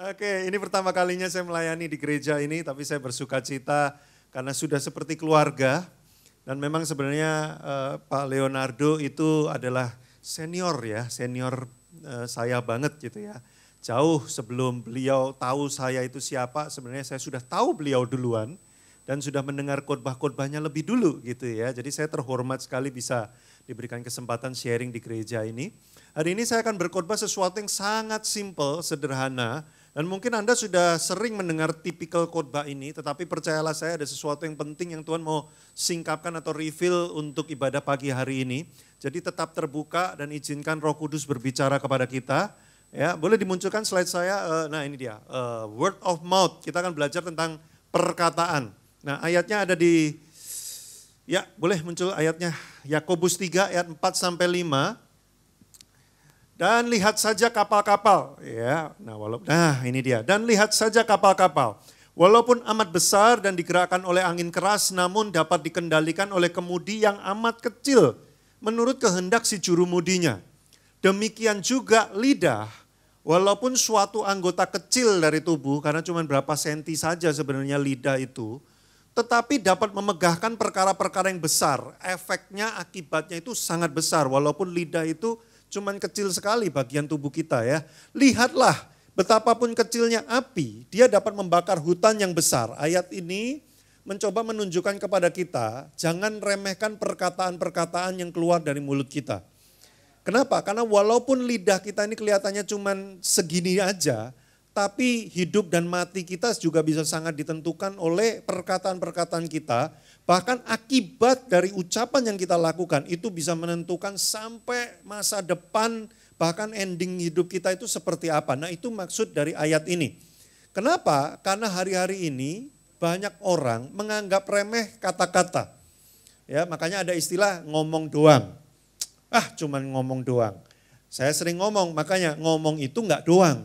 Oke, ini pertama kalinya saya melayani di gereja ini, tapi saya bersuka cita karena sudah seperti keluarga. Dan memang sebenarnya Pak Leonardo itu adalah senior ya, senior saya banget gitu ya. Jauh sebelum beliau tahu saya itu siapa, sebenarnya saya sudah tahu beliau duluan dan sudah mendengar khotbah-khotbahnya lebih dulu gitu ya. Jadi saya terhormat sekali bisa diberikan kesempatan sharing di gereja ini. Hari ini saya akan berkhotbah sesuatu yang sangat simple, sederhana. Dan mungkin Anda sudah sering mendengar tipikal khotbah ini, tetapi percayalah saya ada sesuatu yang penting yang Tuhan mau singkapkan atau reveal untuk ibadah pagi hari ini. Jadi tetap terbuka dan izinkan Roh Kudus berbicara kepada kita. Ya, boleh dimunculkan slide saya. Nah ini dia, word of mouth. Kita akan belajar tentang perkataan. Nah ayatnya ada di, ya boleh muncul ayatnya, Yakobus 3 ayat 4 sampai 5. Dan lihat saja kapal-kapal, ya. Nah ini dia. Dan lihat saja kapal-kapal. Walaupun amat besar dan digerakkan oleh angin keras, namun dapat dikendalikan oleh kemudi yang amat kecil, menurut kehendak si jurumudinya. Demikian juga lidah, walaupun suatu anggota kecil dari tubuh, karena cuma berapa senti saja sebenarnya lidah itu, tetapi dapat memegahkan perkara-perkara yang besar. Efeknya, akibatnya itu sangat besar, walaupun lidah itu cuman kecil sekali bagian tubuh kita ya. Lihatlah betapapun kecilnya api, dia dapat membakar hutan yang besar. Ayat ini mencoba menunjukkan kepada kita, jangan remehkan perkataan-perkataan yang keluar dari mulut kita. Kenapa? Karena walaupun lidah kita ini kelihatannya cuman segini aja, tapi hidup dan mati kita juga bisa sangat ditentukan oleh perkataan-perkataan kita. Bahkan akibat dari ucapan yang kita lakukan itu bisa menentukan sampai masa depan, bahkan ending hidup kita itu seperti apa. Nah itu maksud dari ayat ini. Kenapa? Karena hari-hari ini banyak orang menganggap remeh kata-kata. Ya, makanya ada istilah ngomong doang. Cuman ngomong doang. Saya sering ngomong, makanya ngomong itu enggak doang.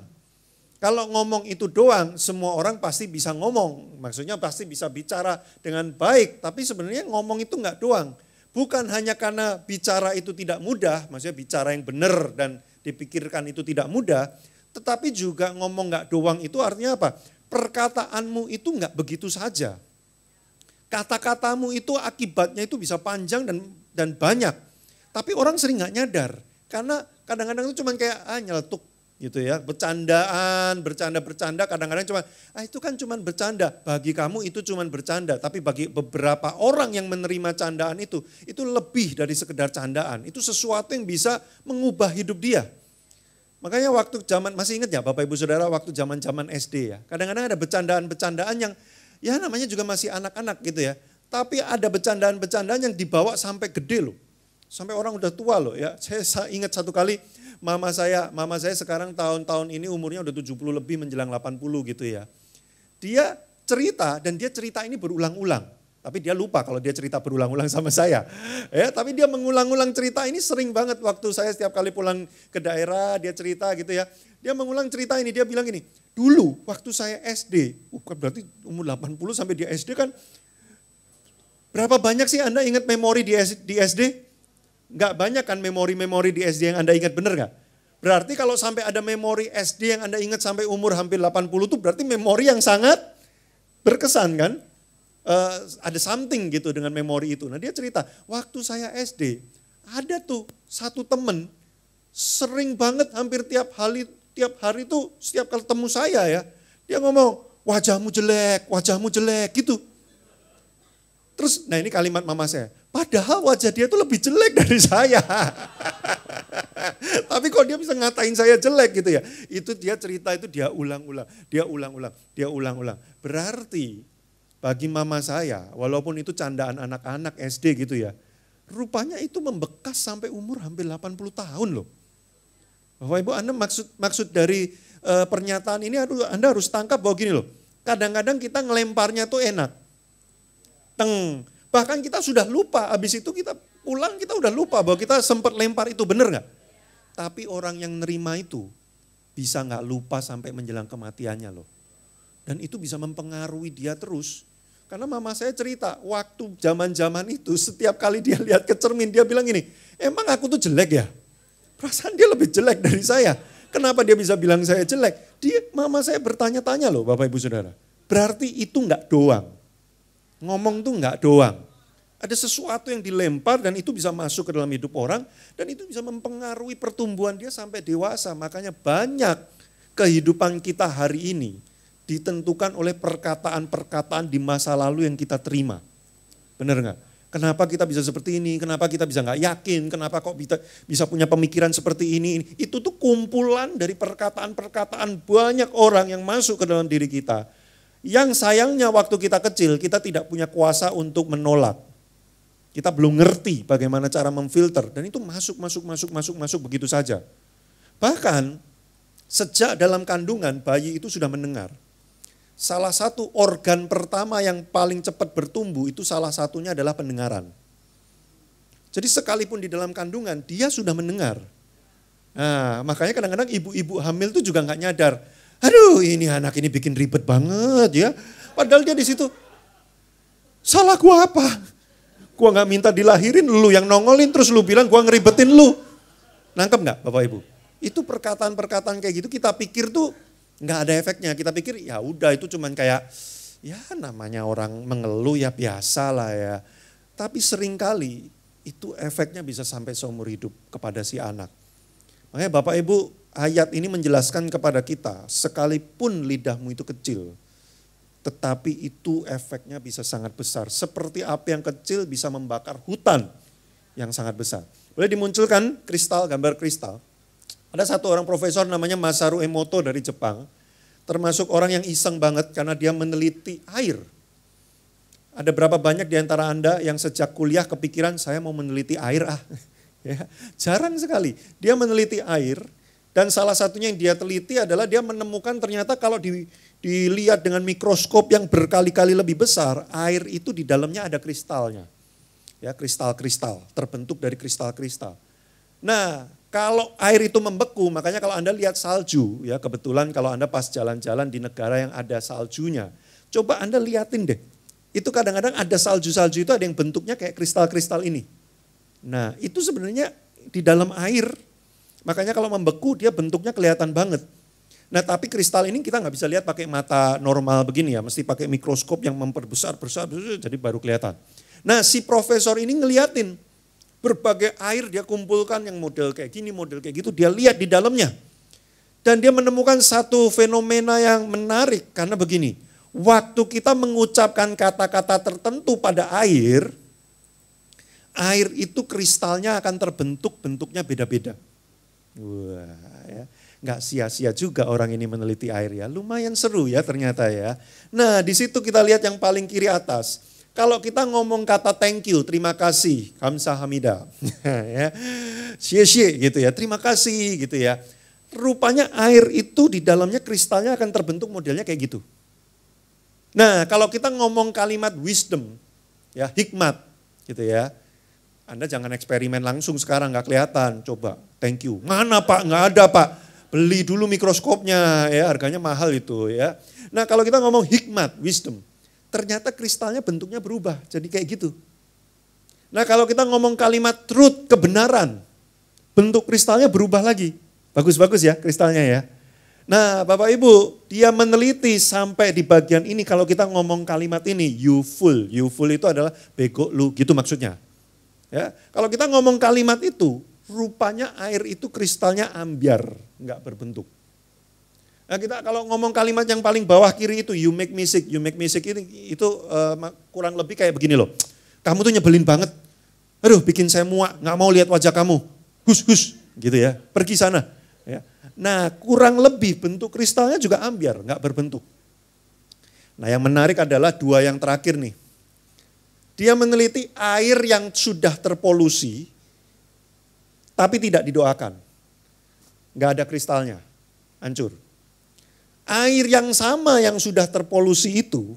Kalau ngomong itu doang, semua orang pasti bisa ngomong. Maksudnya pasti bisa bicara dengan baik. Tapi sebenarnya ngomong itu enggak doang. Bukan hanya karena bicara itu tidak mudah, maksudnya bicara yang benar dan dipikirkan itu tidak mudah. Tetapi juga ngomong enggak doang itu artinya apa? Perkataanmu itu enggak begitu saja. Kata-katamu itu akibatnya itu bisa panjang dan banyak. Tapi orang sering enggak nyadar. Karena kadang-kadang itu cuma kayak nyeletuk. Gitu ya, bercanda kadang-kadang cuma itu kan cuma bercanda, bagi kamu itu cuma bercanda, tapi bagi beberapa orang yang menerima candaan itu lebih dari sekedar candaan, itu sesuatu yang bisa mengubah hidup dia. Makanya waktu zaman, masih ingat ya Bapak Ibu Saudara waktu zaman-zaman SD ya, kadang-kadang ada bercandaan-bercandaan yang ya namanya juga masih anak-anak gitu ya, tapi ada bercandaan-bercandaan yang dibawa sampai gede loh, sampai orang udah tua loh ya. Saya ingat satu kali, Mama saya sekarang tahun-tahun ini umurnya udah 70 lebih menjelang 80 gitu ya. Dia cerita dan dia cerita ini berulang-ulang. Tapi dia lupa kalau dia cerita berulang-ulang sama saya. Ya, tapi dia mengulang-ulang cerita ini sering banget waktu saya setiap kali pulang ke daerah dia cerita gitu ya. Dia mengulang cerita ini, dia bilang gini, dulu waktu saya SD, berarti umur 80 sampai dia SD kan, berapa banyak sih Anda ingat memori di SD? Enggak banyak kan memori-memori di SD yang Anda ingat, bener gak? Berarti kalau sampai ada memori SD yang Anda ingat sampai umur hampir 80 itu berarti memori yang sangat berkesan kan? Ada something gitu dengan memori itu. Nah dia cerita, waktu saya SD ada tuh satu temen sering banget hampir tiap hari itu setiap kali ketemu saya ya. Dia ngomong, wajahmu jelek gitu. Terus, nah ini kalimat mama saya, padahal wajah dia tuh lebih jelek dari saya. Tapi kok dia bisa ngatain saya jelek gitu ya. Itu dia cerita itu dia ulang-ulang. Berarti bagi mama saya, walaupun itu candaan anak-anak SD gitu ya, rupanya itu membekas sampai umur hampir 80 tahun loh. Bapak Ibu, Anda maksud dari pernyataan ini Anda harus tangkap bahwa gini loh. Kadang-kadang kita ngelemparnya tuh enak. Bahkan kita sudah lupa, habis itu kita pulang kita udah lupa bahwa kita sempat lempar itu, bener gak? Tapi orang yang nerima itu bisa gak lupa sampai menjelang kematiannya loh. Dan itu bisa mempengaruhi dia terus. Karena mama saya cerita, waktu zaman-zaman itu setiap kali dia lihat ke cermin dia bilang gini, emang aku tuh jelek ya? Perasaan dia lebih jelek dari saya. Kenapa dia bisa bilang saya jelek? Mama saya bertanya-tanya loh Bapak Ibu Saudara. Berarti itu enggak doang. Ngomong tuh enggak doang. Ada sesuatu yang dilempar dan itu bisa masuk ke dalam hidup orang. Dan itu bisa mempengaruhi pertumbuhan dia sampai dewasa. Makanya banyak kehidupan kita hari ini ditentukan oleh perkataan-perkataan di masa lalu yang kita terima. Benar enggak? Kenapa kita bisa seperti ini? Kenapa kita bisa nggak yakin? Kenapa kok bisa punya pemikiran seperti ini? Itu tuh kumpulan dari perkataan-perkataan banyak orang yang masuk ke dalam diri kita. Yang sayangnya waktu kita kecil, kita tidak punya kuasa untuk menolak. Kita belum ngerti bagaimana cara memfilter. Dan itu masuk begitu saja. Bahkan sejak dalam kandungan, bayi itu sudah mendengar. Salah satu organ pertama yang paling cepat bertumbuh itu salah satunya adalah pendengaran. Jadi sekalipun di dalam kandungan dia sudah mendengar. Nah, makanya kadang-kadang ibu-ibu hamil itu juga nggak nyadar. Aduh, ini anak ini bikin ribet banget ya. Padahal dia di situ. Salah gua apa? Gua nggak minta dilahirin, lu yang nongolin terus lu bilang gua ngeribetin lu. Nangkep nggak Bapak Ibu? Itu perkataan-perkataan kayak gitu kita pikir tuh nggak ada efeknya. Kita pikir ya udah itu cuman kayak ya namanya orang mengeluh ya biasa lah ya. Tapi seringkali itu efeknya bisa sampai seumur hidup kepada si anak. Makanya Bapak Ibu ayat ini menjelaskan kepada kita sekalipun lidahmu itu kecil. Tetapi itu efeknya bisa sangat besar. Seperti api yang kecil bisa membakar hutan yang sangat besar. Boleh dimunculkan kristal, gambar kristal. Ada satu orang profesor namanya Masaru Emoto dari Jepang. Termasuk orang yang iseng banget karena dia meneliti air. Ada berapa banyak di antara Anda yang sejak kuliah kepikiran saya mau meneliti air Ya, jarang sekali. Dia meneliti air dan salah satunya yang dia teliti adalah dia menemukan ternyata kalau dilihat dengan mikroskop yang berkali-kali lebih besar, air itu di dalamnya ada kristalnya. Ya, kristal-kristal, terbentuk dari kristal-kristal. Nah, kalau air itu membeku, makanya kalau Anda lihat salju, ya kebetulan kalau Anda pas jalan-jalan di negara yang ada saljunya, coba Anda liatin deh. Itu kadang-kadang ada salju-salju itu ada yang bentuknya kayak kristal-kristal ini. Nah, itu sebenarnya di dalam air. Makanya kalau membeku dia bentuknya kelihatan banget. Nah, tapi kristal ini kita nggak bisa lihat pakai mata normal begini ya, mesti pakai mikroskop yang memperbesar, jadi baru kelihatan. Nah, si profesor ini ngeliatin. Berbagai air dia kumpulkan yang model kayak gini, model kayak gitu, dia lihat di dalamnya. Dan dia menemukan satu fenomena yang menarik karena begini, waktu kita mengucapkan kata-kata tertentu pada air itu kristalnya akan terbentuk, bentuknya beda-beda. Wah, ya. Nggak sia-sia juga orang ini meneliti air ya, lumayan seru ya ternyata ya. Nah di situ kita lihat yang paling kiri atas. Kalau kita ngomong kata thank you, terima kasih, kamsahamnida, ya, xie gitu ya, terima kasih gitu ya. Rupanya air itu di dalamnya kristalnya akan terbentuk modelnya kayak gitu. Nah kalau kita ngomong kalimat wisdom, ya hikmat gitu ya. Anda jangan eksperimen langsung sekarang nggak kelihatan, coba thank you. Mana Pak? Nggak ada Pak. Beli dulu mikroskopnya ya, harganya mahal itu ya. Nah kalau kita ngomong hikmat, wisdom. Ternyata kristalnya bentuknya berubah, jadi kayak gitu. Nah kalau kita ngomong kalimat truth, kebenaran, bentuk kristalnya berubah lagi. Bagus-bagus ya kristalnya ya. Nah Bapak Ibu, dia meneliti sampai di bagian ini kalau kita ngomong kalimat ini, you fool itu adalah bego lu gitu maksudnya. Ya, kalau kita ngomong kalimat itu, rupanya air itu kristalnya ambiar, nggak berbentuk. Nah kita kalau ngomong kalimat yang paling bawah kiri itu you make me sick ini itu kurang lebih kayak begini loh. Kamu tuh nyebelin banget. Aduh bikin saya muak, nggak mau lihat wajah kamu. Hus gitu ya. Pergi sana. Ya. Nah kurang lebih bentuk kristalnya juga ambiar, nggak berbentuk. Nah yang menarik adalah dua yang terakhir nih. Dia meneliti air yang sudah terpolusi tapi tidak didoakan. Nggak ada kristalnya, hancur. Air yang sama yang sudah terpolusi itu,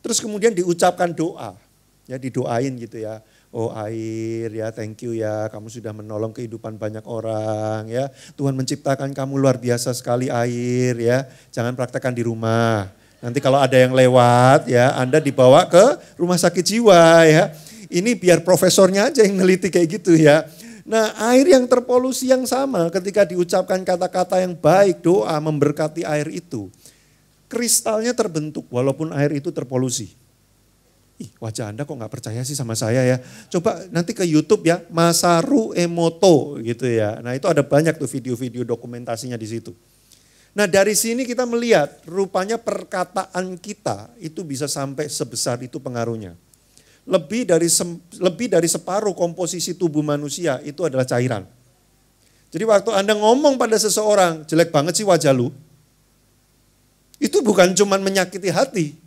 terus kemudian diucapkan doa, ya didoain gitu ya. Oh air ya thank you ya, kamu sudah menolong kehidupan banyak orang ya. Tuhan menciptakan kamu luar biasa sekali air ya. Jangan praktekkan di rumah. Nanti kalau ada yang lewat ya, Anda dibawa ke rumah sakit jiwa ya. Ini biar profesornya aja yang neliti kayak gitu ya. Nah, air yang terpolusi yang sama ketika diucapkan kata-kata yang baik, doa memberkati air itu. Kristalnya terbentuk walaupun air itu terpolusi. Ih, wajah Anda kok gak percaya sih sama saya ya. Coba nanti ke YouTube ya, Masaru Emoto gitu ya. Nah itu ada banyak tuh video-video dokumentasinya di situ. Nah dari sini kita melihat rupanya perkataan kita itu bisa sampai sebesar itu pengaruhnya. Lebih dari separuh komposisi tubuh manusia itu adalah cairan. Jadi waktu Anda ngomong pada seseorang, jelek banget sih wajah lu. Itu bukan cuma menyakiti hati.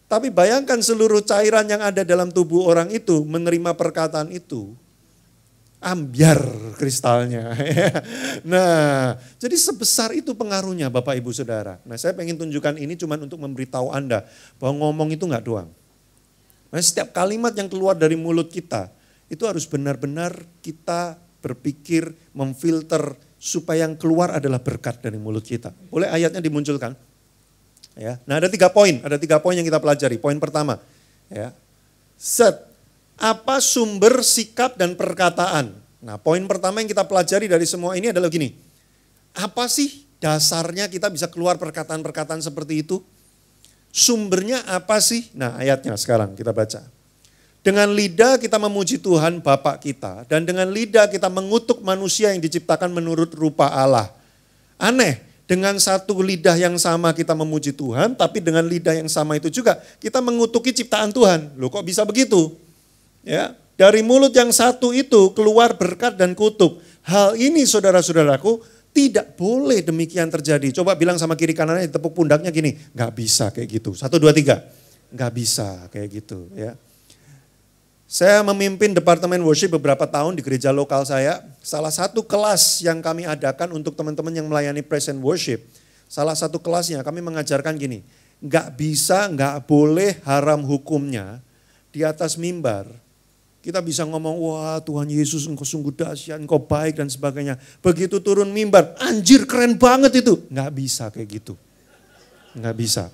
Tapi bayangkan seluruh cairan yang ada dalam tubuh orang itu menerima perkataan itu. Ambiar kristalnya. Nah, jadi sebesar itu pengaruhnya Bapak Ibu Saudara. Nah saya pengen tunjukkan ini cuma untuk memberitahu Anda bahwa ngomong itu enggak doang. Nah, setiap kalimat yang keluar dari mulut kita itu harus benar-benar kita berpikir, memfilter supaya yang keluar adalah berkat dari mulut kita. Boleh ayatnya dimunculkan? Ya. Nah ada 3 poin yang kita pelajari. Poin pertama, ya, apa sumber sikap dan perkataan? Nah poin pertama yang kita pelajari dari semua ini adalah gini, apa sih dasarnya kita bisa keluar perkataan-perkataan seperti itu? Sumbernya apa sih? Nah ayatnya sekarang kita baca. Dengan lidah kita memuji Tuhan Bapa kita dan dengan lidah kita mengutuk manusia yang diciptakan menurut rupa Allah. Aneh. Dengan satu lidah yang sama kita memuji Tuhan, tapi dengan lidah yang sama itu juga kita mengutuki ciptaan Tuhan. Loh kok bisa begitu? Ya, dari mulut yang satu itu keluar berkat dan kutuk. Hal ini saudara-saudaraku tidak boleh demikian terjadi. Coba bilang sama kiri kanannya, tepuk pundaknya gini, nggak bisa kayak gitu. 1, 2, 3, nggak bisa kayak gitu. Ya. Saya memimpin departemen worship beberapa tahun di gereja lokal saya. Salah satu kelas yang kami adakan untuk teman-teman yang melayani praise and worship. Salah satu kelasnya kami mengajarkan gini, nggak bisa, nggak boleh haram hukumnya di atas mimbar. Kita bisa ngomong, wah Tuhan Yesus engkau sungguh dahsyat, engkau baik dan sebagainya. Begitu turun mimbar, anjir keren banget itu. Nggak bisa kayak gitu, nggak bisa.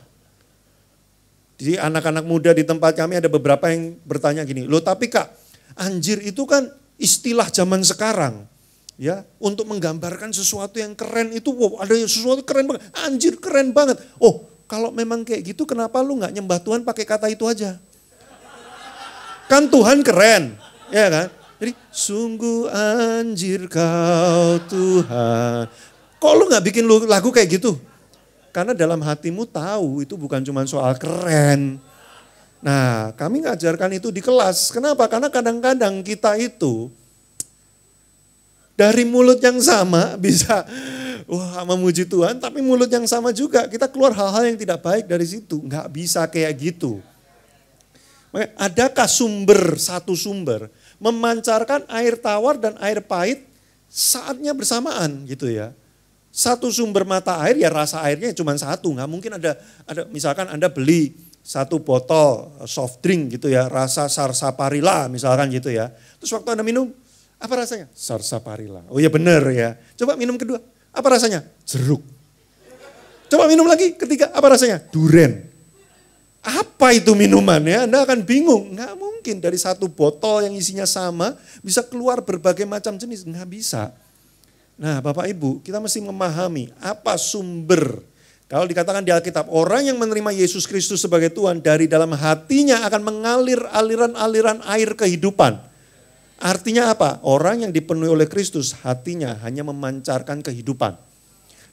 Jadi anak-anak muda di tempat kami ada beberapa yang bertanya gini, loh tapi Kak, anjir itu kan istilah zaman sekarang. Ya, untuk menggambarkan sesuatu yang keren itu, wow ada sesuatu keren banget, anjir keren banget. Oh kalau memang kayak gitu kenapa lu gak nyembah Tuhan pakai kata itu aja? Kan Tuhan keren, ya kan? Jadi sungguh anjir kau Tuhan. Kok lu gak bikin lagu kayak gitu? Karena dalam hatimu tahu itu bukan cuma soal keren. Nah kami ngajarkan itu di kelas. Kenapa? Karena kadang-kadang kita itu dari mulut yang sama bisa wah memuji Tuhan. Tapi mulut yang sama juga kita keluar hal-hal yang tidak baik dari situ. Nggak bisa kayak gitu. Adakah satu sumber memancarkan air tawar dan air pahit saatnya bersamaan gitu ya. Satu sumber mata air ya rasa airnya cuma satu, nggak mungkin ada misalkan Anda beli satu botol soft drink gitu ya, rasa sarsaparilla misalkan gitu ya. Terus waktu Anda minum, apa rasanya? Sarsaparilla. Oh ya benar ya. Coba minum kedua, apa rasanya? Jeruk. Coba minum lagi, ketiga, apa rasanya? Duren. Apa itu minuman ya? Anda akan bingung, nggak mungkin dari satu botol yang isinya sama bisa keluar berbagai macam jenis, nggak bisa. Nah Bapak Ibu, kita mesti memahami apa sumber. Kalau dikatakan di Alkitab, orang yang menerima Yesus Kristus sebagai Tuhan, dari dalam hatinya akan mengalir aliran-aliran air kehidupan. Artinya apa? Orang yang dipenuhi oleh Kristus, hatinya hanya memancarkan kehidupan.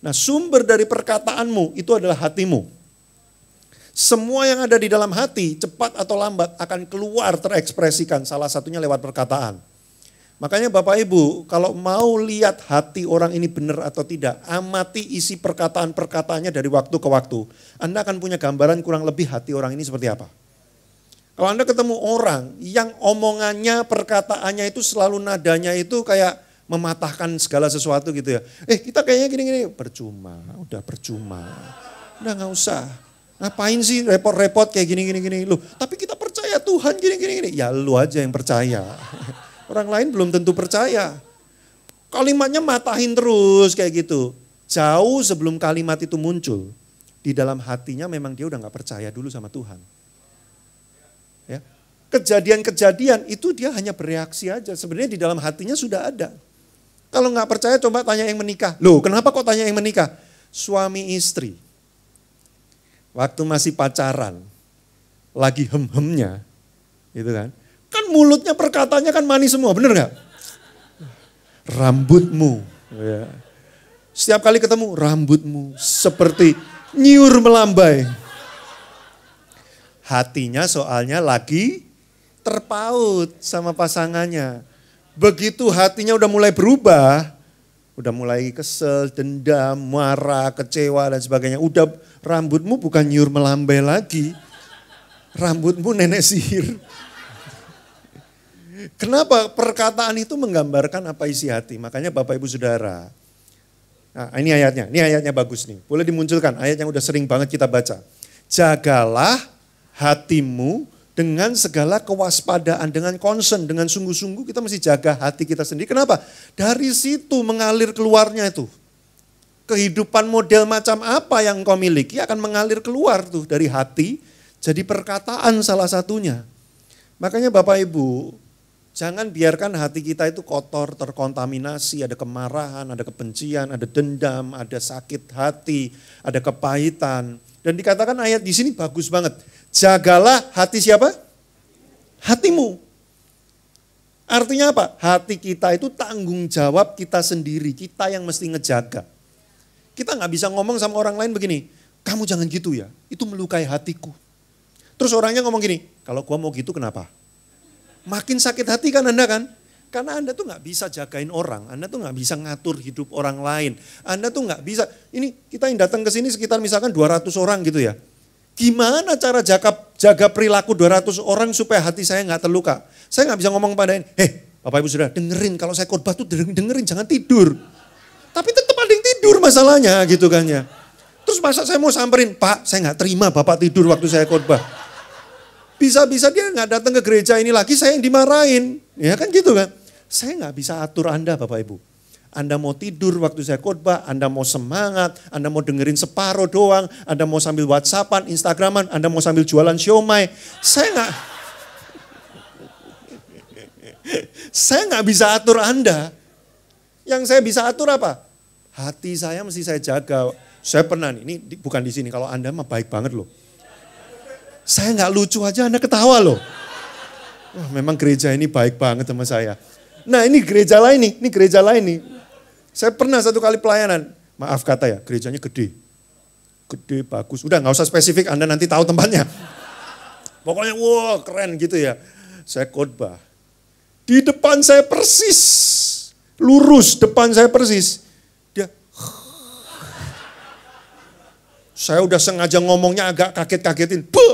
Nah sumber dari perkataanmu itu adalah hatimu. Semua yang ada di dalam hati, cepat atau lambat akan keluar terekspresikan, salah satunya lewat perkataan. Makanya Bapak Ibu, kalau mau lihat hati orang ini benar atau tidak, amati isi perkataan-perkataannya dari waktu ke waktu. Anda akan punya gambaran kurang lebih hati orang ini seperti apa. Kalau Anda ketemu orang yang omongannya, perkataannya itu selalu nadanya itu kayak mematahkan segala sesuatu gitu ya. Kita kayaknya gini-gini, percuma, udah percuma. Udah gak usah. Ngapain sih repot-repot kayak gini-gini. Loh, tapi kita percaya Tuhan gini-gini. Ya lu aja yang percaya. Orang lain belum tentu percaya. Kalimatnya matahin terus kayak gitu. Jauh sebelum kalimat itu muncul, di dalam hatinya memang dia udah gak percaya dulu sama Tuhan. Ya. kejadian-kejadian itu dia hanya bereaksi aja. Sebenarnya di dalam hatinya sudah ada. Kalau nggak percaya coba tanya yang menikah. Loh kenapa kok tanya yang menikah? Suami istri. Waktu masih pacaran. Lagi hem-hemnya. Gitu kan. Kan mulutnya perkataannya kan manis semua, bener nggak? Rambutmu. Ya. Setiap kali ketemu rambutmu seperti nyiur melambai. Hatinya soalnya lagi terpaut sama pasangannya. Begitu hatinya udah mulai berubah, udah mulai kesel, dendam, marah, kecewa dan sebagainya. Udah rambutmu bukan nyiur melambai lagi. Rambutmu nenek sihir. Kenapa? Perkataan itu menggambarkan apa isi hati. Makanya Bapak Ibu Saudara. Nah ini ayatnya bagus nih. Boleh dimunculkan ayat yang udah sering banget kita baca. Jagalah hatimu dengan segala kewaspadaan, dengan concern, dengan sungguh-sungguh kita mesti jaga hati kita sendiri. Kenapa? Dari situ mengalir keluarnya itu. Kehidupan model macam apa yang kau miliki akan mengalir keluar tuh dari hati. Jadi perkataan salah satunya. Makanya Bapak Ibu, jangan biarkan hati kita itu kotor, terkontaminasi, ada kemarahan, ada kebencian, ada dendam, ada sakit hati, ada kepahitan. Dan dikatakan ayat di sini bagus banget. Jagalah hati siapa? Hatimu. Artinya apa? Hati kita itu tanggung jawab kita sendiri, kita yang mesti ngejaga. Kita nggak bisa ngomong sama orang lain begini, kamu jangan gitu ya, itu melukai hatiku. Terus orangnya ngomong gini, kalau gua mau gitu kenapa? Makin sakit hati kan Anda kan? Karena Anda tuh nggak bisa jagain orang, Anda tuh nggak bisa ngatur hidup orang lain. Anda tuh nggak bisa, ini kita yang datang ke sini sekitar misalkan 200 orang gitu ya. Gimana cara jaga perilaku 200 orang supaya hati saya nggak terluka? Saya nggak bisa ngomong kepada ini, Bapak Ibu Saudara dengerin kalau saya khotbah tuh dengerin jangan tidur. Tapi tetap ada yang tidur masalahnya gitu kan ya. Terus masa saya mau samperin, Pak saya nggak terima Bapak tidur waktu saya khotbah. Bisa-bisa dia nggak datang ke gereja ini lagi, saya yang dimarahin. Ya kan gitu kan. Saya nggak bisa atur Anda Bapak Ibu. Anda mau tidur waktu saya khotbah, Anda mau semangat, Anda mau dengerin separuh doang, Anda mau sambil WhatsAppan, Instagraman, Anda mau sambil jualan siomay. Saya nggak bisa atur Anda. Yang saya bisa atur apa? Hati saya mesti saya jaga. Saya pernah nih, ini bukan di sini, kalau Anda mah baik banget loh. Saya nggak lucu aja Anda ketawa loh. Wah, memang gereja ini baik banget sama saya. Nah ini gereja lain nih, ini gereja lain nih. Saya pernah satu kali pelayanan, maaf kata ya, gerejanya gede. Gede, bagus, udah gak usah spesifik, Anda nanti tahu tempatnya. Pokoknya wah keren gitu ya. Saya khotbah. Di depan saya persis, lurus depan saya persis. Dia, saya udah sengaja ngomongnya agak kaget-kagetin. Gitu.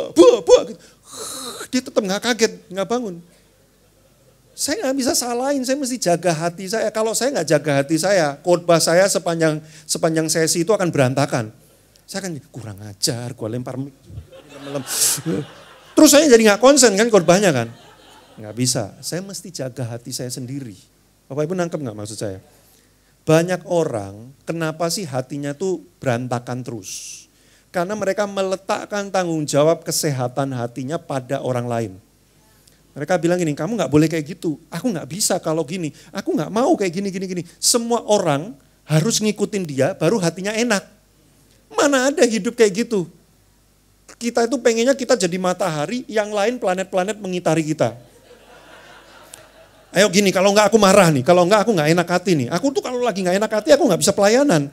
Dia tetap gak kaget, gak bangun. Saya nggak bisa salahin, saya mesti jaga hati saya. Kalau saya nggak jaga hati saya, khotbah saya sepanjang sesi itu akan berantakan. Saya akan kurang ajar, gue lempar. Terus saya jadi nggak konsen kan khotbahnya kan. Nggak bisa, saya mesti jaga hati saya sendiri. Bapak Ibu nangkep nggak maksud saya? Banyak orang, kenapa sih hatinya tuh berantakan terus? Karena mereka meletakkan tanggung jawab kesehatan hatinya pada orang lain. Mereka bilang gini, kamu gak boleh kayak gitu, aku gak bisa kalau gini, aku gak mau kayak gini. Semua orang harus ngikutin dia baru hatinya enak. Mana ada hidup kayak gitu. Kita itu pengennya kita jadi matahari, yang lain planet-planet mengitari kita. Ayo gini, kalau enggak aku marah nih, kalau enggak aku gak enak hati nih. Aku tuh kalau lagi gak enak hati aku gak bisa pelayanan.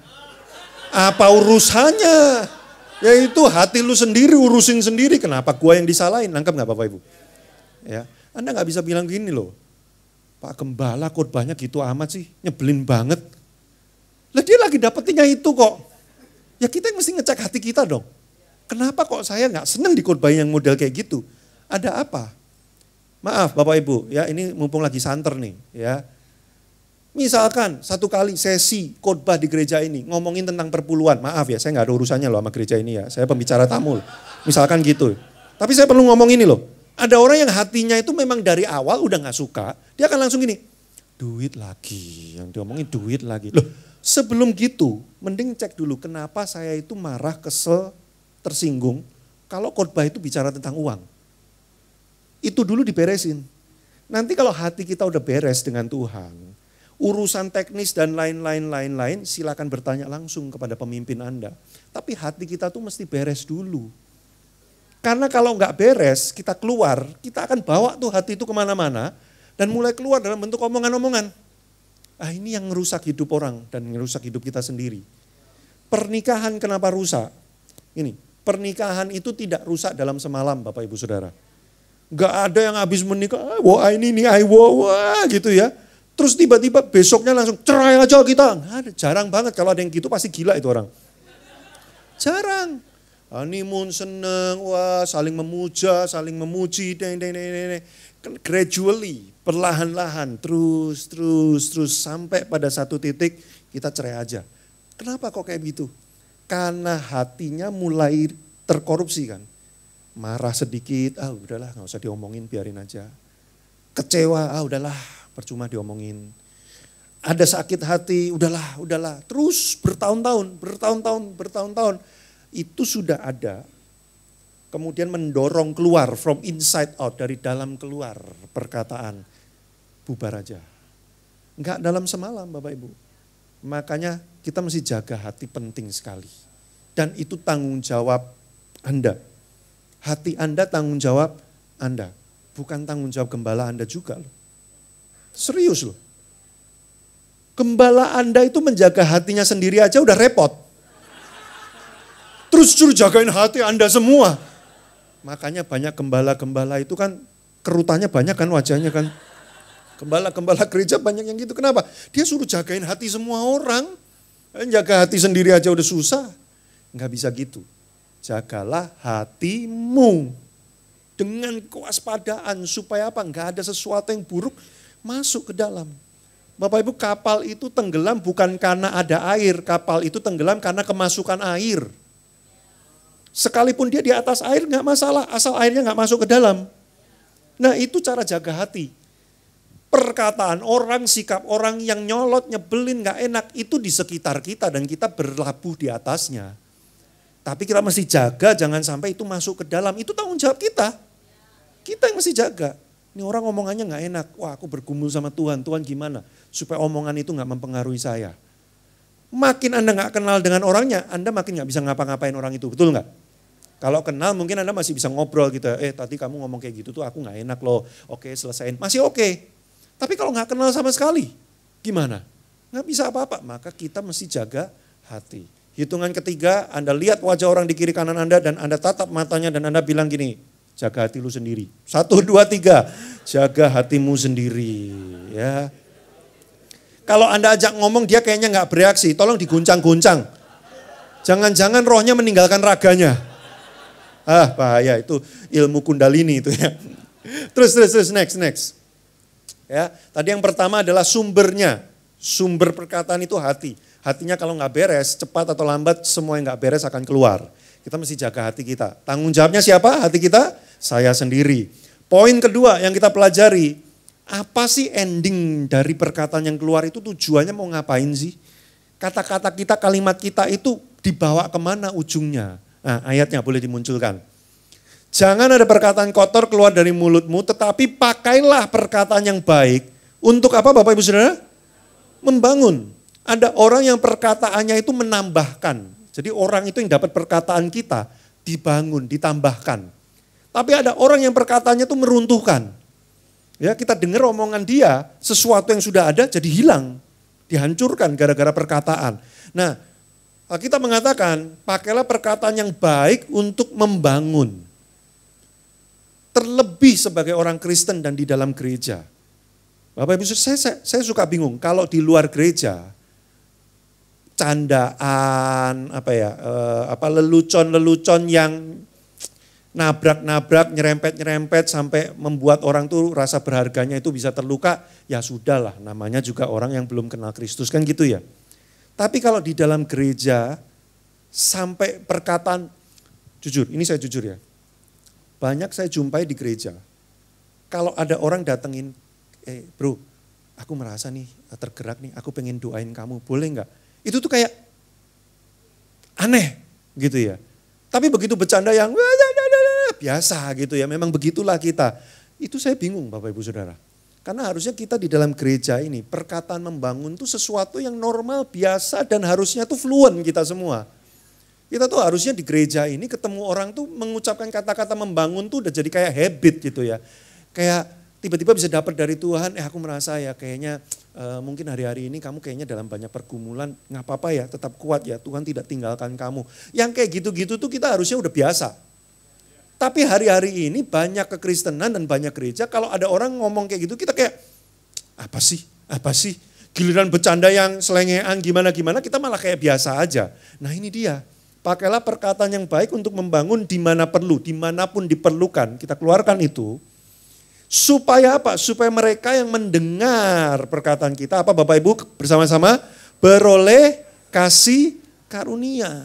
Apa urusannya? Ya itu hati lu sendiri, urusin sendiri, kenapa gua yang disalahin, nangkep gak Bapak Ibu? Ya, Anda nggak bisa bilang gini loh, Pak Gembala khotbahnya gitu amat sih, nyebelin banget. Lah dia lagi dapetinnya itu kok. Ya kita mesti ngecek hati kita dong. Kenapa kok saya nggak seneng dikhotbahin yang model kayak gitu? Ada apa? Maaf Bapak Ibu, ya ini mumpung lagi santer nih, ya. Misalkan satu kali sesi khotbah di gereja ini ngomongin tentang perpuluhan, maaf ya, saya nggak ada urusannya loh sama gereja ini ya, saya pembicara tamu. Misalkan gitu. Tapi saya perlu ngomong ini loh. Ada orang yang hatinya itu memang dari awal udah gak suka, dia akan langsung gini, duit lagi, yang diomongin duit lagi. Loh sebelum gitu, mending cek dulu kenapa saya itu marah, kesel, tersinggung, kalau khotbah itu bicara tentang uang. Itu dulu diberesin. Nanti kalau hati kita udah beres dengan Tuhan, urusan teknis dan lain-lain silakan bertanya langsung kepada pemimpin Anda. Tapi hati kita tuh mesti beres dulu. Karena kalau nggak beres, kita keluar, kita akan bawa tuh hati itu kemana-mana dan mulai keluar dalam bentuk omongan-omongan. Ah, ini yang ngerusak hidup orang dan ngerusak hidup kita sendiri. Pernikahan kenapa rusak? Ini, pernikahan itu tidak rusak dalam semalam Bapak Ibu Saudara. Gak ada yang habis menikah, wah ini nih, wah gitu ya. Terus tiba-tiba besoknya langsung cerai aja kita. Ada, jarang banget kalau ada yang gitu pasti gila itu orang. Jarang. Honeymoon seneng, wah saling memuja, saling memuji, gradually, perlahan-lahan, terus sampai pada satu titik kita cerai aja. Kenapa kok kayak gitu? Karena hatinya mulai terkorupsi kan. Marah sedikit, udahlah gak usah diomongin, biarin aja. Kecewa, udahlah percuma diomongin. Ada sakit hati, udahlah. Terus bertahun-tahun. Itu sudah ada. Kemudian mendorong keluar, from inside out, dari dalam keluar perkataan. Bubar aja. Enggak dalam semalam Bapak Ibu. Makanya kita mesti jaga hati, penting sekali. Dan itu tanggung jawab Anda. Hati Anda tanggung jawab Anda. Bukan tanggung jawab gembala Anda juga loh. Serius loh. Gembala Anda itu menjaga hatinya sendiri aja udah repot. Terus suruh jagain hati Anda semua. Makanya banyak gembala-gembala itu kan kerutannya banyak kan wajahnya kan. Gembala-gembala gereja banyak yang gitu. Kenapa? Dia suruh jagain hati semua orang. Jaga hati sendiri aja udah susah. Enggak bisa gitu. Jagalah hatimu dengan kewaspadaan supaya apa? Enggak ada sesuatu yang buruk masuk ke dalam. Bapak Ibu, kapal itu tenggelam bukan karena ada air, kapal itu tenggelam karena kemasukan air. Sekalipun dia di atas air enggak masalah, asal airnya enggak masuk ke dalam. Nah, itu cara jaga hati. Perkataan orang, sikap orang yang nyolot, nyebelin, enggak enak itu di sekitar kita dan kita berlabuh di atasnya. Tapi kita mesti jaga jangan sampai itu masuk ke dalam. Itu tanggung jawab kita. Kita yang mesti jaga. Ini orang omongannya gak enak. Wah, aku bergumul sama Tuhan. Tuhan gimana? Supaya omongan itu gak mempengaruhi saya. Makin Anda gak kenal dengan orangnya, Anda makin gak bisa ngapa-ngapain orang itu. Betul gak? Kalau kenal mungkin Anda masih bisa ngobrol gitu. Tadi kamu ngomong kayak gitu tuh aku gak enak loh. Oke, selesain. Masih oke. Tapi kalau gak kenal sama sekali, gimana? Gak bisa apa-apa. Maka kita mesti jaga hati. Hitungan ketiga, Anda lihat wajah orang di kiri kanan Anda dan Anda tatap matanya dan Anda bilang gini, jaga hati lu sendiri. 1, 2, 3, jaga hatimu sendiri. Ya. Kalau Anda ajak ngomong dia kayaknya gak bereaksi, tolong diguncang-guncang. Jangan-jangan rohnya meninggalkan raganya. Bahaya itu ilmu kundalini itu ya. Terus, next. Ya, tadi yang pertama adalah sumbernya. Sumber perkataan itu hati. Hatinya kalau nggak beres, cepat atau lambat semua yang nggak beres akan keluar. Kita mesti jaga hati kita. Tanggung jawabnya siapa? Hati kita? Saya sendiri. Poin kedua yang kita pelajari, apa sih ending dari perkataan yang keluar itu tujuannya mau ngapain sih? Kata-kata kita, kalimat kita itu dibawa kemana ujungnya? Nah, ayatnya boleh dimunculkan. Jangan ada perkataan kotor keluar dari mulutmu, tetapi pakailah perkataan yang baik. Untuk apa Bapak Ibu Saudara? Membangun. Ada orang yang perkataannya itu menambahkan. Jadi orang itu yang dapat perkataan kita dibangun, ditambahkan. Tapi ada orang yang perkataannya itu meruntuhkan. Ya, kita dengar omongan dia, sesuatu yang sudah ada jadi hilang. Dihancurkan gara-gara perkataan. Nah, kita mengatakan pakailah perkataan yang baik untuk membangun. Terlebih sebagai orang Kristen dan di dalam gereja. Bapak Ibu, saya suka bingung kalau di luar gereja, candaan, lelucon-lelucon yang nabrak-nabrak, nyerempet-nyerempet sampai membuat orang tuh rasa berharganya itu bisa terluka, ya sudahlah, namanya juga orang yang belum kenal Kristus kan gitu ya. Tapi kalau di dalam gereja sampai perkataan, jujur, ini saya jujur ya, banyak saya jumpai di gereja, kalau ada orang datengin, bro, aku merasa nih tergerak nih, aku pengen doain kamu, boleh nggak? Itu tuh kayak aneh gitu ya. Tapi begitu bercanda yang biasa gitu ya, memang begitulah kita. Itu saya bingung Bapak Ibu Saudara. Karena harusnya kita di dalam gereja ini, perkataan membangun itu sesuatu yang normal, biasa, dan harusnya tuh fluent kita semua. Kita tuh harusnya di gereja ini ketemu orang tuh mengucapkan kata-kata membangun tuh udah jadi kayak habit gitu ya. Kayak tiba-tiba bisa dapat dari Tuhan, aku merasa ya kayaknya mungkin hari-hari ini kamu kayaknya dalam banyak pergumulan, nggak apa-apa ya, tetap kuat ya, Tuhan tidak tinggalkan kamu. Yang kayak gitu-gitu tuh kita harusnya udah biasa. Tapi hari-hari ini banyak kekristenan dan banyak gereja, kalau ada orang ngomong kayak gitu, kita kayak, apa sih? Giliran bercanda yang selengean gimana-gimana, kita malah kayak biasa aja. Nah ini dia, pakailah perkataan yang baik untuk membangun di mana perlu, dimanapun diperlukan, kita keluarkan itu. Supaya apa? Supaya mereka yang mendengar perkataan kita, apa Bapak Ibu bersama-sama, beroleh kasih karunia.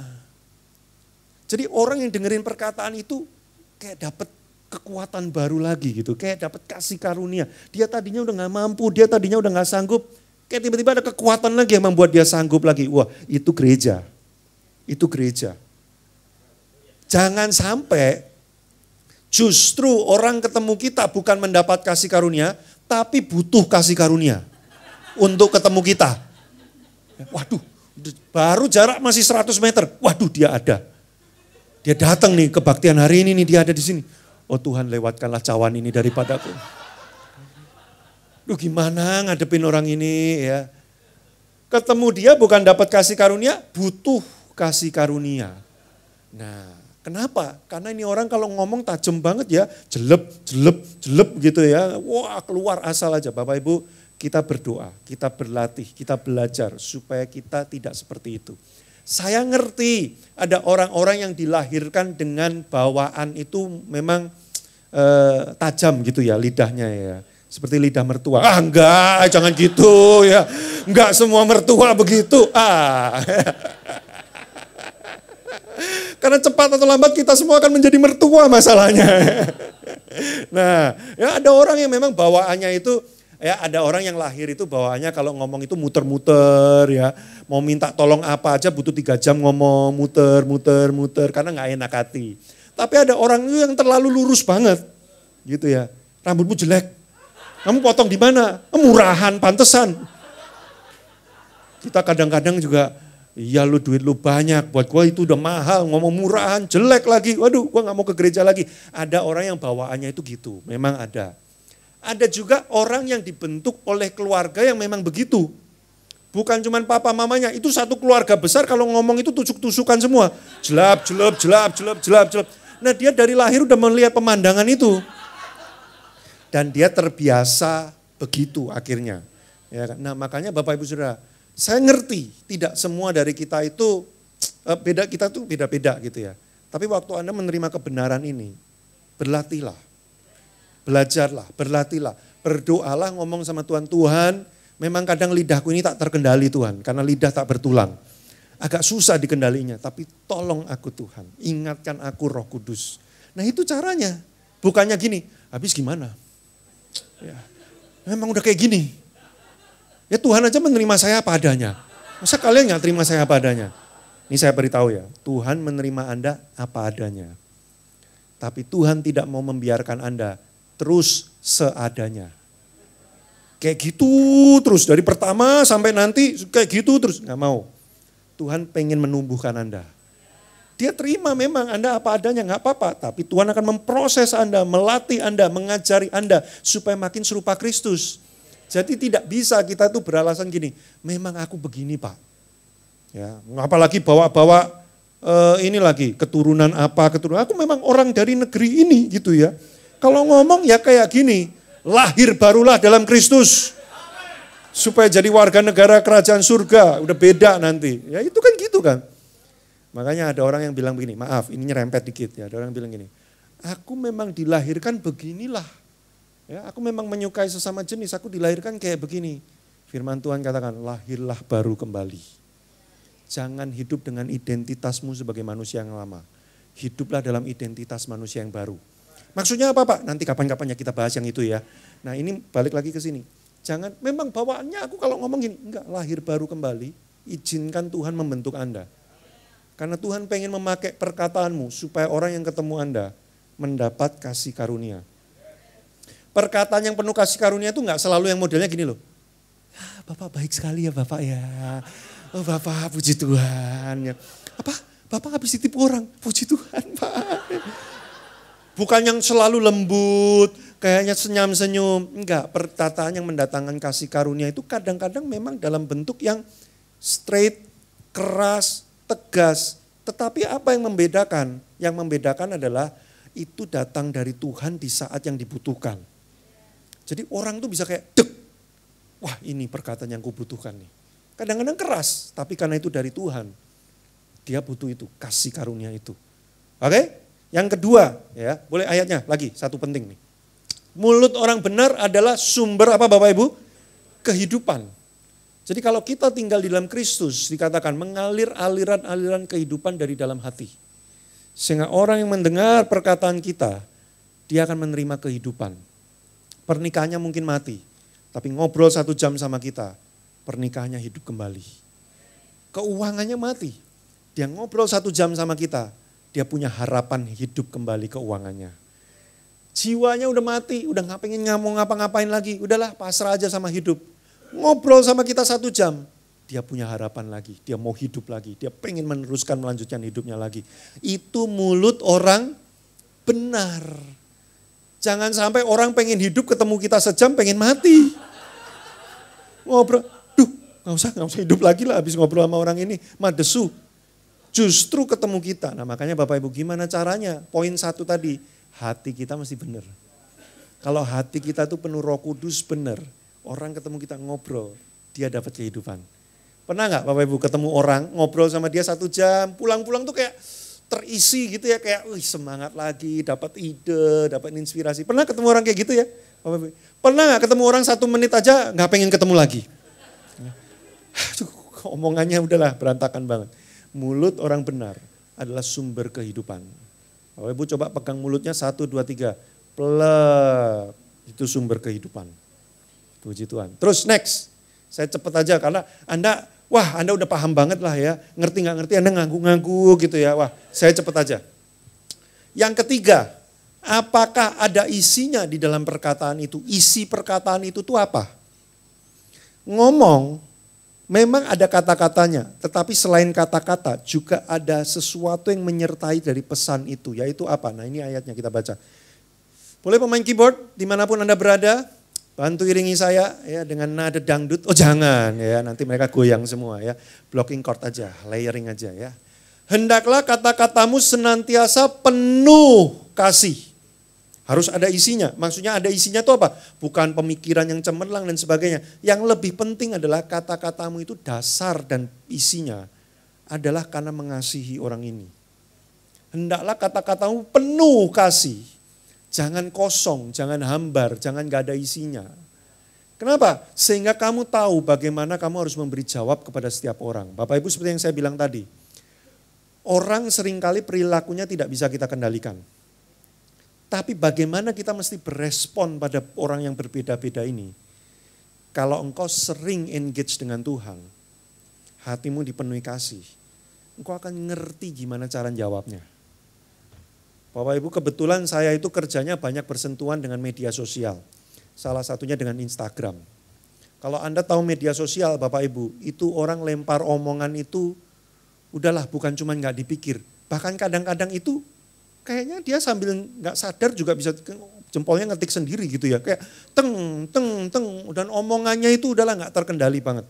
Jadi orang yang dengerin perkataan itu, kayak dapat kekuatan baru lagi gitu, kayak dapat kasih karunia. Dia tadinya udah gak mampu, dia tadinya udah gak sanggup, kayak tiba-tiba ada kekuatan lagi yang membuat dia sanggup lagi. Wah itu gereja, itu gereja. Jangan sampai justru orang ketemu kita bukan mendapat kasih karunia, tapi butuh kasih karunia untuk ketemu kita. Waduh, baru jarak masih 100 meter, waduh dia ada. Dia datang nih kebaktian hari ini nih, dia ada di sini. Oh Tuhan lewatkanlah cawan ini daripadaku. Duh gimana ngadepin orang ini ya. Ketemu dia bukan dapat kasih karunia, butuh kasih karunia. Nah kenapa? Karena ini orang kalau ngomong tajam banget ya, jelep gitu ya. Wah keluar asal aja. Bapak Ibu kita berdoa, kita berlatih, kita belajar supaya kita tidak seperti itu. Saya ngerti ada orang-orang yang dilahirkan dengan bawaan itu memang tajam gitu ya lidahnya ya. Seperti lidah mertua. Enggak, jangan gitu ya. Enggak semua mertua begitu. Karena cepat atau lambat kita semua akan menjadi mertua masalahnya. Nah, ya ada orang yang memang bawaannya itu, ya ada orang yang lahir itu bawaannya kalau ngomong itu muter-muter ya. Mau minta tolong apa aja butuh 3 jam ngomong, muter, karena gak enak hati. Tapi ada orang itu yang terlalu lurus banget gitu ya. Rambutmu jelek, kamu potong di mana? Murahan, pantesan. Kita kadang-kadang juga, iya lu duit lu banyak, buat gua itu udah mahal, ngomong murahan, jelek lagi. Waduh, gua gak mau ke gereja lagi. Ada orang yang bawaannya itu gitu, memang ada. Ada juga orang yang dibentuk oleh keluarga yang memang begitu. Bukan cuma papa mamanya, itu satu keluarga besar kalau ngomong itu tusuk-tusukan semua. Jelap. Nah dia dari lahir udah melihat pemandangan itu. Dan dia terbiasa begitu akhirnya. Ya, nah makanya Bapak Ibu Saudara, saya ngerti tidak semua dari kita itu, kita tuh beda-beda gitu ya. Tapi waktu Anda menerima kebenaran ini, berlatihlah. Belajarlah, berlatihlah, berdoalah ngomong sama Tuhan. Tuhan, memang kadang lidahku ini tak terkendali Tuhan, karena lidah tak bertulang. Agak susah dikendalinya, tapi tolong aku Tuhan, ingatkan aku Roh Kudus. Nah itu caranya, bukannya gini, habis gimana? Ya, memang udah kayak gini. Ya Tuhan aja menerima saya apa adanya. Masa kalian gak terima saya apa adanya? Ini saya beritahu ya, Tuhan menerima Anda apa adanya. Tapi Tuhan tidak mau membiarkan Anda terus seadanya. Kayak gitu terus, dari pertama sampai nanti kayak gitu terus. Gak mau. Tuhan pengen menumbuhkan Anda. Dia terima memang Anda apa adanya, gak apa-apa. Tapi Tuhan akan memproses Anda, melatih Anda, mengajari Anda supaya makin serupa Kristus. Jadi tidak bisa kita tuh beralasan gini, memang aku begini Pak. Ya, apalagi bawa-bawa ini lagi, keturunan apa, aku memang orang dari negeri ini gitu ya. Kalau ngomong ya kayak gini, lahir barulah dalam Kristus. Supaya jadi warga negara kerajaan surga, udah beda nanti. Ya itu kan gitu kan. Makanya ada orang yang bilang begini, maaf ini nyerempet dikit ya. Ada orang yang bilang gini, aku memang dilahirkan beginilah. Ya, aku memang menyukai sesama jenis, aku dilahirkan kayak begini. Firman Tuhan katakan, lahirlah baru kembali. Jangan hidup dengan identitasmu sebagai manusia yang lama. Hiduplah dalam identitas manusia yang baru. Maksudnya apa Pak? Nanti kapan-kapan ya kita bahas yang itu ya. Nah ini balik lagi ke sini. Jangan, memang bawaannya aku kalau ngomong gini, enggak, lahir baru kembali, izinkan Tuhan membentuk Anda. Karena Tuhan pengen memakai perkataanmu supaya orang yang ketemu Anda mendapat kasih karunia. Perkataan yang penuh kasih karunia itu nggak selalu yang modelnya gini loh. Bapak baik sekali ya Bapak ya. Oh Bapak puji Tuhan ya. Apa? Bapak habis ditipu orang. Puji Tuhan Pak. Bukan yang selalu lembut, kayaknya senyum-senyum. Enggak, perkataan yang mendatangkan kasih karunia itu kadang-kadang memang dalam bentuk yang straight, keras, tegas. Tetapi apa yang membedakan? Yang membedakan adalah itu datang dari Tuhan di saat yang dibutuhkan. Jadi orang tuh bisa kayak dek. Wah ini perkataan yang kubutuhkan nih. Kadang-kadang keras, tapi karena itu dari Tuhan. Dia butuh itu, kasih karunia itu. Oke? Yang kedua, ya, boleh ayatnya lagi, satu penting nih. Mulut orang benar adalah sumber apa Bapak Ibu? Kehidupan. Jadi kalau kita tinggal di dalam Kristus, dikatakan mengalir aliran-aliran kehidupan dari dalam hati. Sehingga orang yang mendengar perkataan kita, dia akan menerima kehidupan. Pernikahannya mungkin mati, tapi ngobrol 1 jam sama kita, pernikahannya hidup kembali. Keuangannya mati, dia ngobrol 1 jam sama kita, dia punya harapan hidup kembali keuangannya. Jiwanya udah mati, udah gak pengen ngomong ngapa-ngapain lagi. Udahlah pasrah aja sama hidup. Ngobrol sama kita 1 jam, dia punya harapan lagi. Dia mau hidup lagi, dia pengen meneruskan melanjutkan hidupnya lagi. Itu mulut orang benar. Jangan sampai orang pengen hidup ketemu kita sejam pengen mati. Ngobrol, gak usah hidup lagi lah habis ngobrol sama orang ini. Madesu. Justru ketemu kita. Nah makanya Bapak Ibu gimana caranya? Poin 1 tadi, hati kita mesti benar. Kalau hati kita tuh penuh Roh Kudus benar, orang ketemu kita ngobrol, dia dapat kehidupan. Pernah gak Bapak Ibu ketemu orang, ngobrol sama dia 1 jam, pulang-pulang tuh kayak terisi gitu ya, kayak semangat lagi, dapat ide, dapat inspirasi. Pernah ketemu orang kayak gitu ya? Bapak Ibu? Pernah gak ketemu orang 1 menit aja gak pengen ketemu lagi? Aduh, omongannya udahlah berantakan banget. Mulut orang benar adalah sumber kehidupan. Bapak Ibu coba pegang mulutnya 1, 2, 3. Plek, itu sumber kehidupan. Puji Tuhan. Terus next, saya cepet aja karena Anda udah paham banget lah ya. Ngerti gak ngerti Anda ngangguk-ngangguk gitu ya. Wah saya cepet aja. Yang ketiga, apakah ada isinya di dalam perkataan itu? Isi perkataan itu tuh apa? Ngomong memang ada kata-katanya, tetapi selain kata-kata juga ada sesuatu yang menyertai dari pesan itu, yaitu apa? Nah ini ayatnya kita baca. Boleh pemain keyboard dimanapun Anda berada, bantu iringi saya ya dengan nada dangdut. Oh jangan ya, nanti mereka goyang semua ya. Blocking chord aja, layering aja ya. Hendaklah kata-katamu senantiasa penuh kasih. Harus ada isinya. Maksudnya ada isinya itu apa? Bukan pemikiran yang cemerlang dan sebagainya. Yang lebih penting adalah kata-katamu itu dasar dan isinya adalah karena mengasihi orang ini. Hendaklah kata-katamu penuh kasih. Jangan kosong, jangan hambar, jangan gak ada isinya. Kenapa? Sehingga kamu tahu bagaimana kamu harus memberi jawab kepada setiap orang. Bapak Ibu seperti yang saya bilang tadi. Orang seringkali perilakunya tidak bisa kita kendalikan. Tapi bagaimana kita mesti berespon pada orang yang berbeda-beda ini. Kalau engkau sering engage dengan Tuhan, hatimu dipenuhi kasih, engkau akan ngerti gimana cara jawabnya. Bapak Ibu kebetulan saya itu kerjanya banyak bersentuhan dengan media sosial. Salah satunya dengan Instagram. Kalau Anda tahu media sosial Bapak Ibu, itu orang lempar omongan itu udahlah bukan cuma gak dipikir. Bahkan kadang-kadang itu kayaknya dia sambil nggak sadar juga bisa jempolnya ngetik sendiri gitu ya. Kayak teng. Dan omongannya itu udahlah nggak terkendali banget.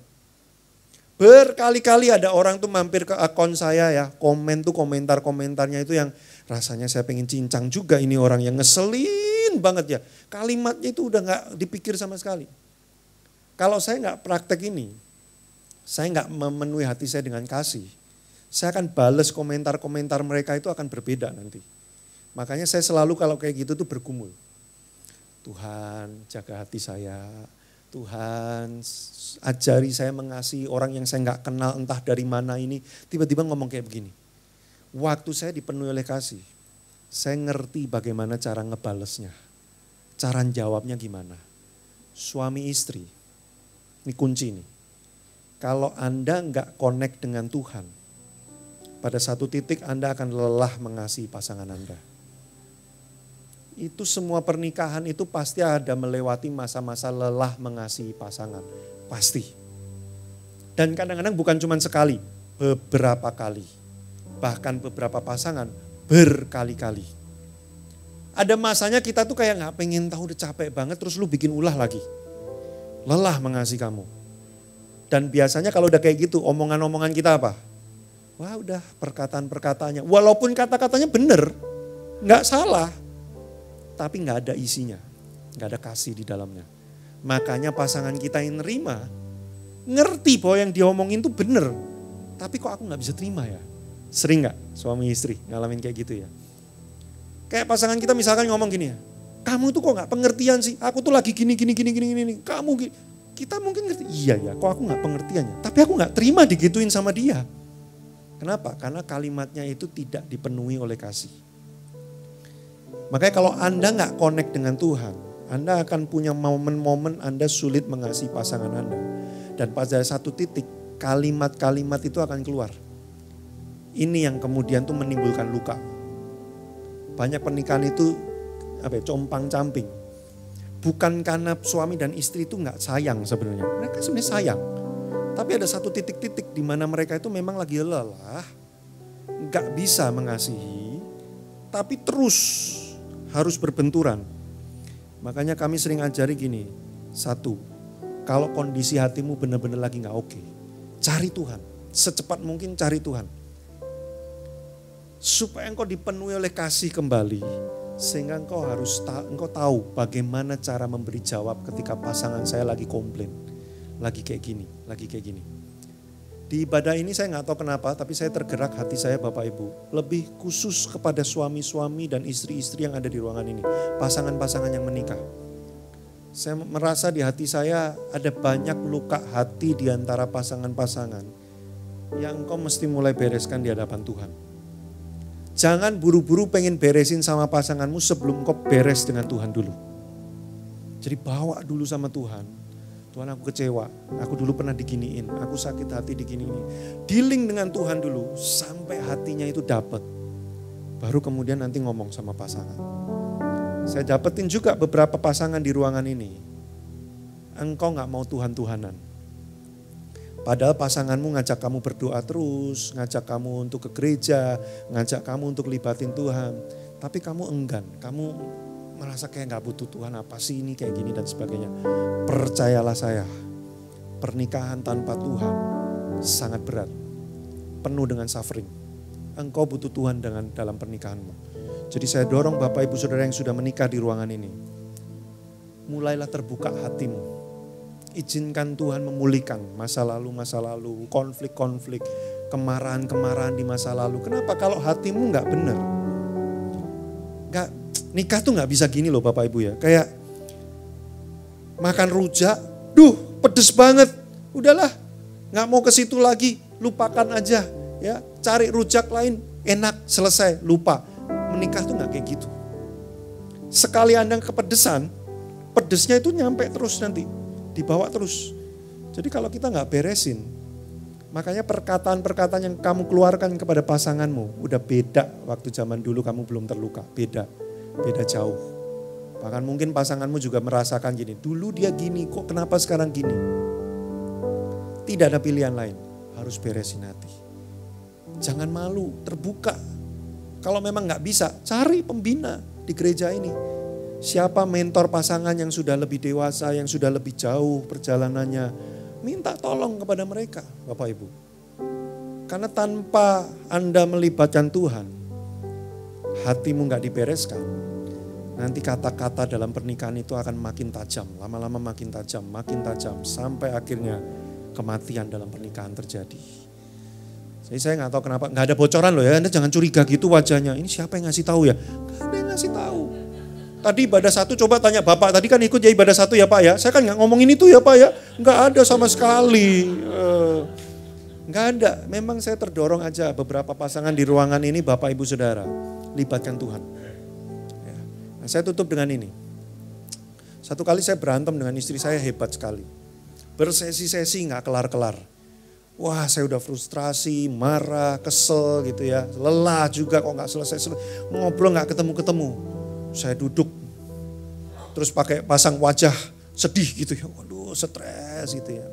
Berkali-kali ada orang tuh mampir ke akun saya ya. Komen tuh komentar-komentarnya itu yang rasanya saya pengen cincang juga ini orang yang ngeselin banget ya. Kalimatnya itu udah nggak dipikir sama sekali. Kalau saya nggak praktek ini, saya nggak memenuhi hati saya dengan kasih. Saya akan bales komentar-komentar mereka itu akan berbeda nanti. Makanya saya selalu kalau kayak gitu tuh bergumul. Tuhan jaga hati saya, Tuhan ajari saya mengasihi orang yang saya nggak kenal entah dari mana ini. Tiba-tiba ngomong kayak begini. Waktu saya dipenuhi oleh kasih, saya ngerti bagaimana cara ngebalesnya. Cara jawabnya gimana. Suami istri, ini kunci nih. Kalau Anda nggak connect dengan Tuhan, pada satu titik Anda akan lelah mengasihi pasangan Anda. itu semua pernikahan itu pasti ada melewati masa-masa lelah mengasihi pasangan. Pasti. Dan kadang-kadang bukan cuma sekali, beberapa kali. Bahkan beberapa pasangan berkali-kali. Ada masanya kita tuh kayak gak pengen tahu, udah capek banget terus lu bikin ulah lagi. Lelah mengasihi kamu. Dan biasanya kalau udah kayak gitu omongan-omongan kita apa? Wah udah perkataan-perkataannya. Walaupun kata-katanya bener, gak salah. Tapi gak ada isinya, gak ada kasih di dalamnya. Makanya pasangan kita yang nerima, ngerti bahwa yang diomongin tuh bener. Tapi kok aku gak bisa terima ya? Sering gak suami istri ngalamin kayak gitu ya? Kayak pasangan kita misalkan ngomong gini ya, kamu tuh kok gak pengertian sih, aku tuh lagi gini, kamu gini. Kita mungkin ngerti, iya ya kok aku gak pengertiannya. Tapi aku gak terima digituin sama dia. Kenapa? Karena kalimatnya itu tidak dipenuhi oleh kasih. Makanya kalau Anda gak connect dengan Tuhan, Anda akan punya momen-momen Anda sulit mengasihi pasangan Anda. Dan pada satu titik kalimat-kalimat itu akan keluar. Ini yang kemudian tuh menimbulkan luka. Banyak pernikahan itu compang-camping. Bukan karena suami dan istri itu gak sayang sebenarnya. Mereka sebenarnya sayang. Tapi ada satu titik-titik di mana mereka itu memang lagi lelah, gak bisa mengasihi, tapi terus harus berbenturan. Makanya kami sering ajari gini, satu, kalau kondisi hatimu benar-benar lagi gak oke, cari Tuhan, secepat mungkin cari Tuhan. Supaya engkau dipenuhi oleh kasih kembali, sehingga engkau tahu bagaimana cara memberi jawab ketika pasangan saya lagi komplain, lagi kayak gini. Di ibadah ini saya gak tahu kenapa, tapi saya tergerak hati saya Bapak Ibu. Lebih khusus kepada suami-suami dan istri-istri yang ada di ruangan ini. Pasangan-pasangan yang menikah. Saya merasa di hati saya ada banyak luka hati di antara pasangan-pasangan. Yang engkau mesti mulai bereskan di hadapan Tuhan. Jangan buru-buru pengen beresin sama pasanganmu sebelum engkau beres dengan Tuhan dulu. Jadi bawa dulu sama Tuhan. Tuhan aku kecewa, aku dulu pernah diginiin, aku sakit hati diginiin. Dealing dengan Tuhan dulu sampai hatinya itu dapat. Baru kemudian nanti ngomong sama pasangan. Saya dapetin juga beberapa pasangan di ruangan ini. Engkau gak mau Tuhan-Tuhanan. Padahal pasanganmu ngajak kamu berdoa terus, ngajak kamu untuk ke gereja, ngajak kamu untuk libatin Tuhan. Tapi kamu enggan, kamu merasa kayak gak butuh Tuhan, apa sih ini kayak gini dan sebagainya. Percayalah saya, pernikahan tanpa Tuhan sangat berat, penuh dengan suffering. Engkau butuh Tuhan dalam pernikahanmu. Jadi saya dorong Bapak Ibu Saudara yang sudah menikah di ruangan ini, mulailah terbuka hatimu. Izinkan Tuhan memulihkan masa lalu, konflik-konflik, kemarahan-kemarahan di masa lalu. Kenapa? Kalau hatimu gak benar. Nikah tuh gak bisa gini loh Bapak Ibu ya. Kayak makan rujak, pedes banget. Udahlah, gak mau ke situ lagi, lupakan aja. Ya, cari rujak lain, enak, selesai, lupa. Menikah tuh gak kayak gitu. Sekali Anda kepedesan, pedesnya itu nyampe terus nanti. Dibawa terus. Jadi kalau kita gak beresin, makanya perkataan-perkataan yang kamu keluarkan kepada pasanganmu udah beda waktu zaman dulu kamu belum terluka. Beda jauh. Bahkan mungkin pasanganmu juga merasakan gini, dulu dia gini, kok kenapa sekarang gini? Tidak ada pilihan lain, harus beresin hati. Jangan malu, terbuka. Kalau memang gak bisa, cari pembina di gereja ini. Siapa mentor pasangan yang sudah lebih dewasa, yang sudah lebih jauh perjalanannya. Minta tolong kepada mereka, Bapak Ibu. Karena tanpa Anda melibatkan Tuhan, hatimu gak dibereskan. Nanti kata-kata dalam pernikahan itu akan makin tajam, lama-lama makin tajam. Sampai akhirnya kematian dalam pernikahan terjadi. Jadi saya gak tahu kenapa, gak ada bocoran loh ya, Anda jangan curiga gitu wajahnya. Ini siapa yang ngasih tahu ya? Gak ada yang ngasih tahu. Tadi ibadah satu coba tanya Bapak, tadi kan ikut ya ibadah satu ya Pak ya. Saya kan gak ngomongin itu ya Pak ya. Gak ada sama sekali. Gak ada. Memang saya terdorong aja beberapa pasangan di ruangan ini Bapak Ibu Saudara. Libatkan Tuhan. Ya. Nah, saya tutup dengan ini. Satu kali saya berantem dengan istri saya hebat sekali. Bersesi-sesi gak kelar-kelar. Wah saya udah frustrasi, marah, kesel gitu ya. Lelah juga kok gak selesai. Ngobrol gak ketemu-ketemu. Saya duduk, terus pakai pasang wajah sedih gitu ya. Waduh, stres gitu ya.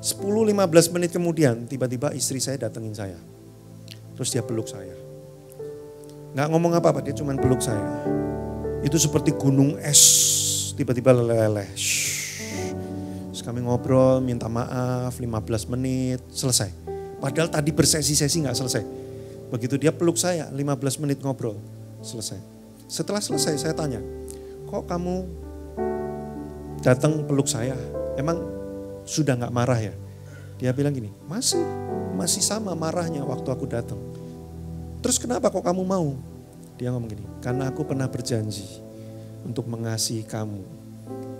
10-15 menit kemudian tiba-tiba istri saya datengin saya. Terus dia peluk saya. Nggak ngomong apa-apa, dia cuma peluk saya. Itu seperti gunung es, tiba-tiba leleh. Terus kami ngobrol, minta maaf, 15 menit, selesai. Padahal tadi bersesi-sesi nggak selesai. Begitu dia peluk saya, 15 menit ngobrol, selesai. Setelah selesai saya tanya, kok kamu datang peluk saya? Emang sudah nggak marah ya? Dia bilang gini, masih sama marahnya waktu aku datang. Terus kenapa kok kamu mau? Dia ngomong gini, karena aku pernah berjanji untuk mengasihi kamu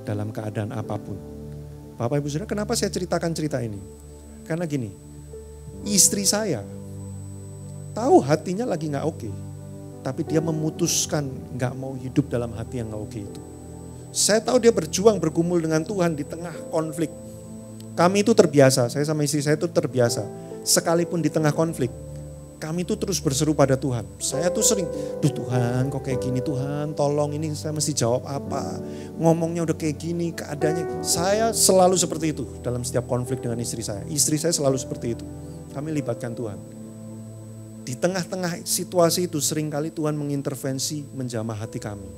dalam keadaan apapun. Bapak Ibu Saudara, kenapa saya ceritakan cerita ini? Karena gini, istri saya tahu hatinya lagi gak oke, tapi dia memutuskan gak mau hidup dalam hati yang gak oke itu. Saya tahu dia berjuang bergumul dengan Tuhan di tengah konflik. Kami itu terbiasa, saya sama istri saya itu terbiasa. Sekalipun di tengah konflik, kami itu terus berseru pada Tuhan. Saya tuh sering, Tuhan kok kayak gini Tuhan, tolong ini saya mesti jawab apa. Ngomongnya udah kayak gini, keadaannya. Saya selalu seperti itu dalam setiap konflik dengan istri saya. Istri saya selalu seperti itu. Kami libatkan Tuhan. Di tengah-tengah situasi itu seringkali Tuhan mengintervensi menjamah hati kami.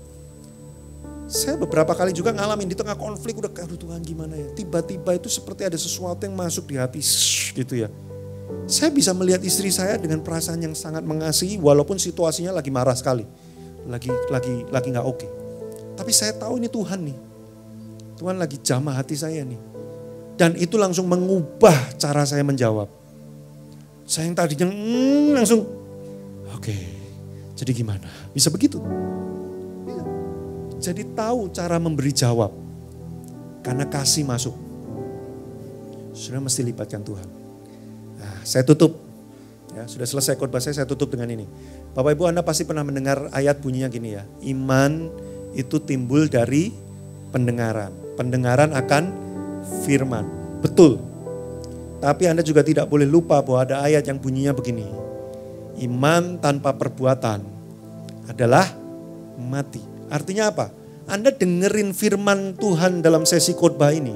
Saya beberapa kali juga ngalamin di tengah konflik udah aduh Tuhan gimana ya. Tiba-tiba itu seperti ada sesuatu yang masuk di hati gitu ya. Saya bisa melihat istri saya dengan perasaan yang sangat mengasihi walaupun situasinya lagi marah sekali. Lagi gak oke. Tapi saya tahu ini Tuhan nih. Tuhan lagi jamah hati saya nih. Dan itu langsung mengubah cara saya menjawab. Saya yang tadinya langsung oke, jadi gimana? Bisa begitu. Jadi tahu cara memberi jawab. Karena kasih masuk. Sudah mesti libatkan Tuhan. Nah, saya tutup. Ya, sudah selesai khotbah saya tutup dengan ini. Bapak Ibu Anda pasti pernah mendengar ayat bunyinya gini ya. Iman itu timbul dari pendengaran. Pendengaran akan firman. Betul. Tapi Anda juga tidak boleh lupa bahwa ada ayat yang bunyinya begini. Iman tanpa perbuatan adalah mati. Artinya apa? Anda dengerin firman Tuhan dalam sesi khotbah ini.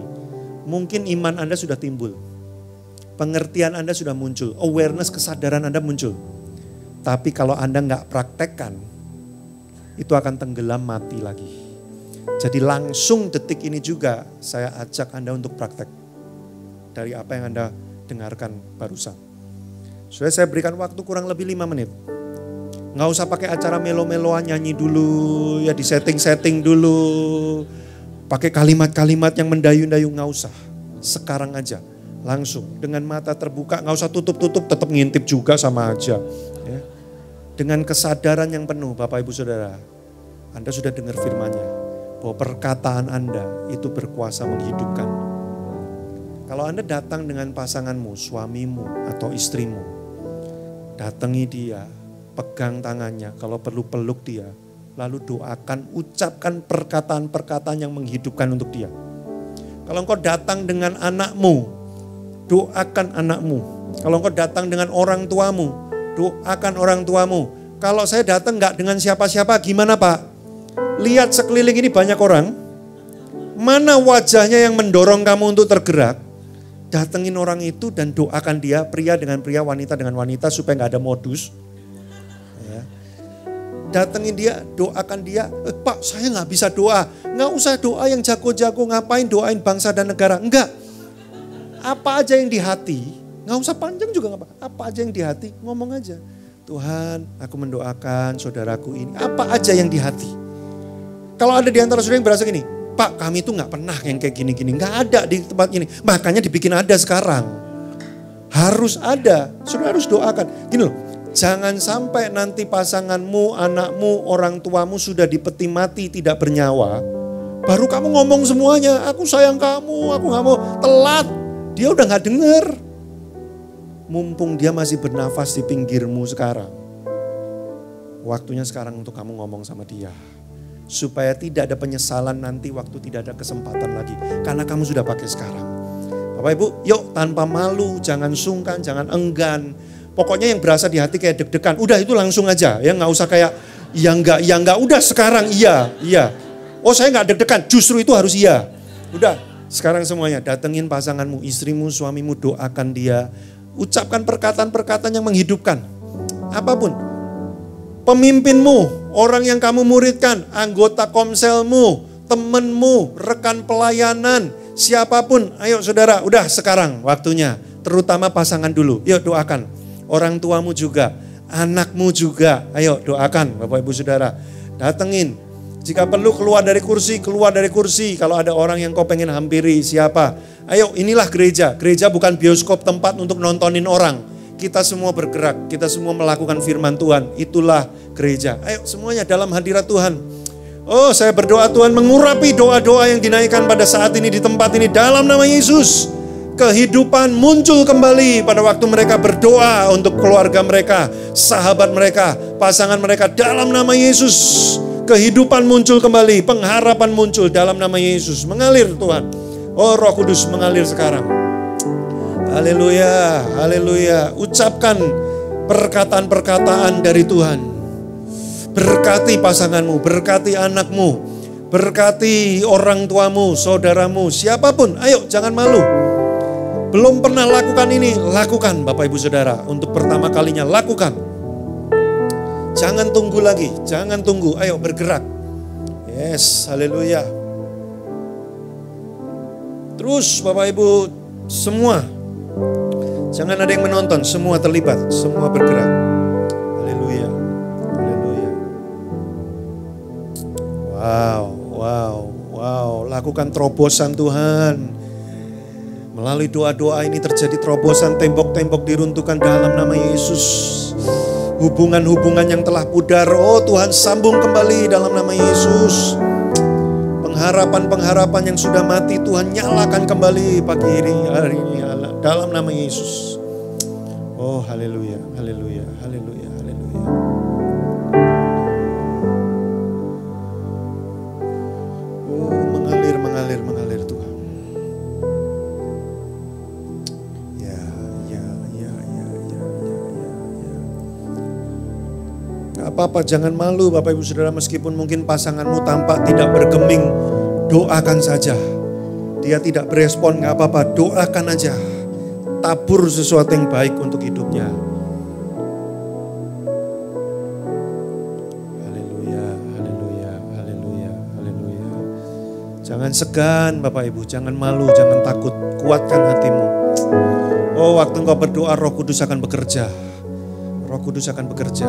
Mungkin iman Anda sudah timbul. Pengertian Anda sudah muncul. Awareness, kesadaran Anda muncul. Tapi kalau Anda nggak praktekkan, itu akan tenggelam mati lagi. Jadi langsung detik ini juga saya ajak Anda untuk praktek. Dari apa yang Anda dengarkan barusan. Sudah saya berikan waktu kurang lebih 5 menit. Nggak usah pakai acara melo-meloan nyanyi dulu, ya di setting-setting dulu. Pakai kalimat-kalimat yang mendayu-dayu, nggak usah. Sekarang aja, langsung dengan mata terbuka, nggak usah tutup-tutup, tetap ngintip juga sama aja. Ya. Dengan kesadaran yang penuh, Bapak Ibu Saudara, Anda sudah dengar firman-Nya bahwa perkataan Anda itu berkuasa menghidupkan. Kalau Anda datang dengan pasanganmu, suamimu atau istrimu, datangi dia. Pegang tangannya, kalau perlu peluk dia. Lalu doakan, ucapkan perkataan-perkataan yang menghidupkan untuk dia. Kalau engkau datang dengan anakmu, doakan anakmu. Kalau engkau datang dengan orang tuamu, doakan orang tuamu. Kalau saya datang enggak dengan siapa-siapa, gimana Pak? Lihat sekeliling ini banyak orang. Mana wajahnya yang mendorong kamu untuk tergerak? Datengin orang itu dan doakan dia, pria dengan pria, wanita dengan wanita supaya enggak ada modus. Datengin dia, doakan dia. Pak, saya gak bisa doa. Gak usah doa yang jago-jago, ngapain doain bangsa dan negara. Enggak. Apa aja yang di hati, gak usah panjang juga gak apa. Apa aja yang di hati, ngomong aja. Tuhan, aku mendoakan saudaraku ini. Apa aja yang di hati. Kalau ada di antara saudara yang berasa gini, Pak, kami tuh gak pernah yang kayak gini-gini. Gak ada di tempat ini. Makanya dibikin ada sekarang. Harus ada. Saudara harus doakan. Gini loh. Jangan sampai nanti pasanganmu, anakmu, orang tuamu sudah di peti mati tidak bernyawa. Baru kamu ngomong semuanya, aku sayang kamu, aku gak mau. Telat, dia udah gak denger. Mumpung dia masih bernafas di pinggirmu sekarang. Waktunya sekarang untuk kamu ngomong sama dia. Supaya tidak ada penyesalan nanti waktu tidak ada kesempatan lagi. Karena kamu sudah pakai sekarang. Bapak Ibu, yuk tanpa malu, jangan sungkan, jangan enggan. Pokoknya yang berasa di hati kayak deg-degan, udah itu langsung aja. Ya nggak usah kayak Ya enggak, udah sekarang iya. Oh saya enggak deg-degan, justru itu harus iya. Udah, sekarang semuanya datengin pasanganmu, istrimu, suamimu, doakan dia. Ucapkan perkataan-perkataan yang menghidupkan. Apapun. Pemimpinmu, orang yang kamu muridkan, anggota komselmu, temenmu, rekan pelayanan, siapapun. Ayo saudara, udah sekarang waktunya. Terutama pasangan dulu, yuk doakan. Orang tuamu juga. Anakmu juga, ayo doakan Bapak Ibu Saudara. Datengin, jika perlu keluar dari kursi. Kalau ada orang yang kau pengen hampiri, siapa? Ayo inilah gereja. Gereja bukan bioskop tempat untuk nontonin orang. Kita semua bergerak, kita semua melakukan firman Tuhan. Itulah gereja. Ayo semuanya dalam hadirat Tuhan. Oh saya berdoa Tuhan mengurapi doa-doa yang dinaikkan pada saat ini di tempat ini. Dalam nama Yesus. Kehidupan muncul kembali pada waktu mereka berdoa untuk keluarga mereka, sahabat mereka, pasangan mereka dalam nama Yesus. Kehidupan muncul kembali, pengharapan muncul dalam nama Yesus. Mengalir Tuhan. Oh Roh Kudus mengalir sekarang. Haleluya, haleluya. Ucapkan perkataan-perkataan dari Tuhan. Berkati pasanganmu, berkati anakmu, berkati orang tuamu, saudaramu, siapapun. Ayo jangan malu. Belum pernah lakukan ini, lakukan Bapak Ibu Saudara. Untuk pertama kalinya lakukan. Jangan tunggu lagi, jangan tunggu, ayo bergerak. Yes, haleluya. Terus Bapak Ibu semua, jangan ada yang menonton, semua terlibat, semua bergerak. Haleluya, haleluya. Wow, lakukan terobosan Tuhan. Melalui doa-doa ini terjadi terobosan, tembok-tembok diruntuhkan dalam nama Yesus. Hubungan-hubungan yang telah pudar, oh Tuhan sambung kembali dalam nama Yesus. Pengharapan-pengharapan yang sudah mati Tuhan nyalakan kembali pagi hari ini dalam nama Yesus. Oh haleluya, haleluya, haleluya, haleluya. Oh mengalir Tuhan. Gak apa-apa, jangan malu Bapak Ibu Saudara, meskipun mungkin pasanganmu tampak tidak bergeming, doakan saja. Dia tidak berespon, gak apa-apa, doakan aja. Tabur sesuatu yang baik untuk hidupnya. Haleluya, haleluya, haleluya, haleluya. Jangan segan Bapak Ibu, jangan malu, jangan takut, kuatkan hatimu. Oh waktu engkau berdoa Roh Kudus akan bekerja. Roh Kudus akan bekerja.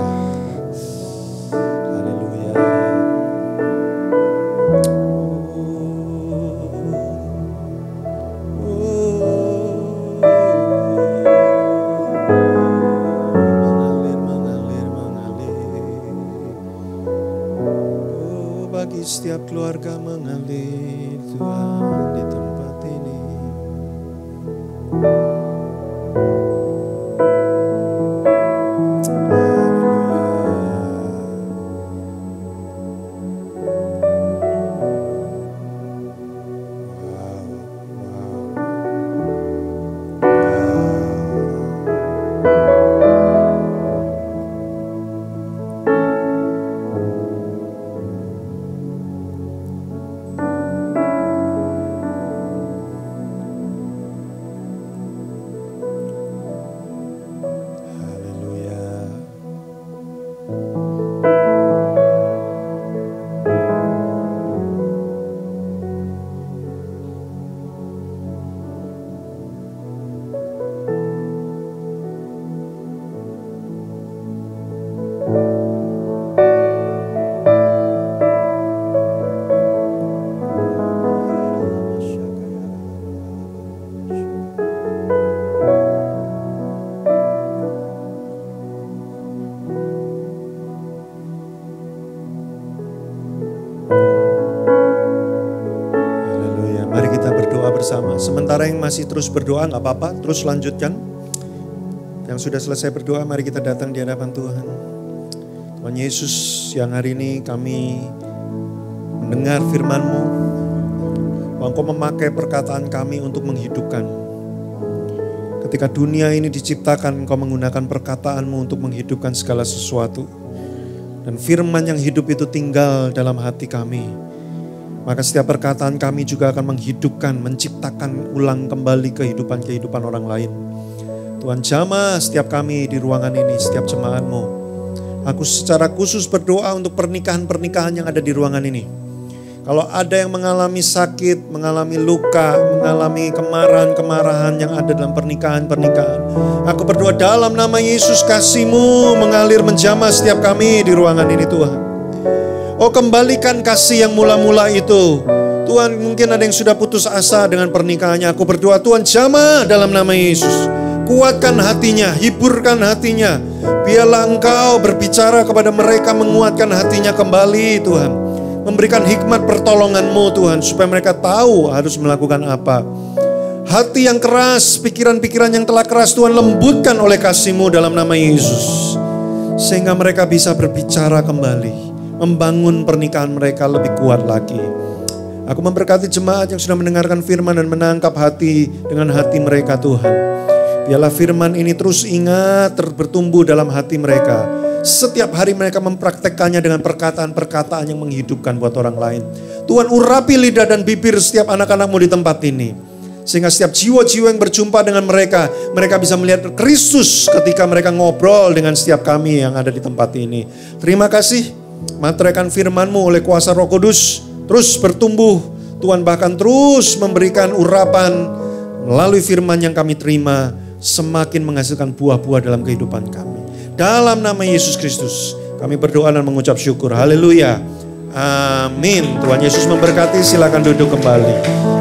Setiap keluarga mengalir Tuhan di tempat ini. Bersama. Sementara yang masih terus berdoa gak apa-apa, terus lanjutkan. Yang sudah selesai berdoa, mari kita datang di hadapan Tuhan. Tuhan Yesus, yang hari ini kami mendengar firman-Mu, Engkau memakai perkataan kami untuk menghidupkan. Ketika dunia ini diciptakan, Engkau menggunakan perkataan-Mu untuk menghidupkan segala sesuatu. Dan firman yang hidup itu tinggal dalam hati kami. Maka setiap perkataan kami juga akan menghidupkan, menciptakan ulang kembali kehidupan-kehidupan orang lain. Tuhan jamah setiap kami di ruangan ini, setiap jemaat-Mu. Aku secara khusus berdoa untuk pernikahan-pernikahan yang ada di ruangan ini. Kalau ada yang mengalami sakit, mengalami luka, mengalami kemarahan-kemarahan yang ada dalam pernikahan-pernikahan, aku berdoa dalam nama Yesus, kasih-Mu mengalir menjamah setiap kami di ruangan ini Tuhan. Oh, kembalikan kasih yang mula-mula itu. Tuhan, mungkin ada yang sudah putus asa dengan pernikahannya. Aku berdoa Tuhan jamah dalam nama Yesus. Kuatkan hatinya, hiburkan hatinya. Biarlah Engkau berbicara kepada mereka, menguatkan hatinya kembali Tuhan. Memberikan hikmat pertolongan-Mu Tuhan, supaya mereka tahu harus melakukan apa. Hati yang keras, pikiran-pikiran yang telah keras Tuhan lembutkan oleh kasih-Mu dalam nama Yesus. Sehingga mereka bisa berbicara kembali, membangun pernikahan mereka lebih kuat lagi. Aku memberkati jemaat yang sudah mendengarkan firman dan menangkap hati dengan hati mereka Tuhan. Biarlah firman ini terus ingat, bertumbuh dalam hati mereka. Setiap hari mereka mempraktekkannya dengan perkataan-perkataan yang menghidupkan buat orang lain. Tuhan, urapi lidah dan bibir setiap anak-anak-Mu di tempat ini. Sehingga setiap jiwa-jiwa yang berjumpa dengan mereka, mereka bisa melihat Kristus ketika mereka ngobrol dengan setiap kami yang ada di tempat ini. Terima kasih, materaikan firman-Mu oleh kuasa Roh Kudus terus bertumbuh. Tuhan bahkan terus memberikan urapan melalui firman yang kami terima, semakin menghasilkan buah-buah dalam kehidupan kami. Dalam nama Yesus Kristus kami berdoa dan mengucap syukur. Haleluya. Amin. Tuhan Yesus memberkati. Silakan duduk kembali.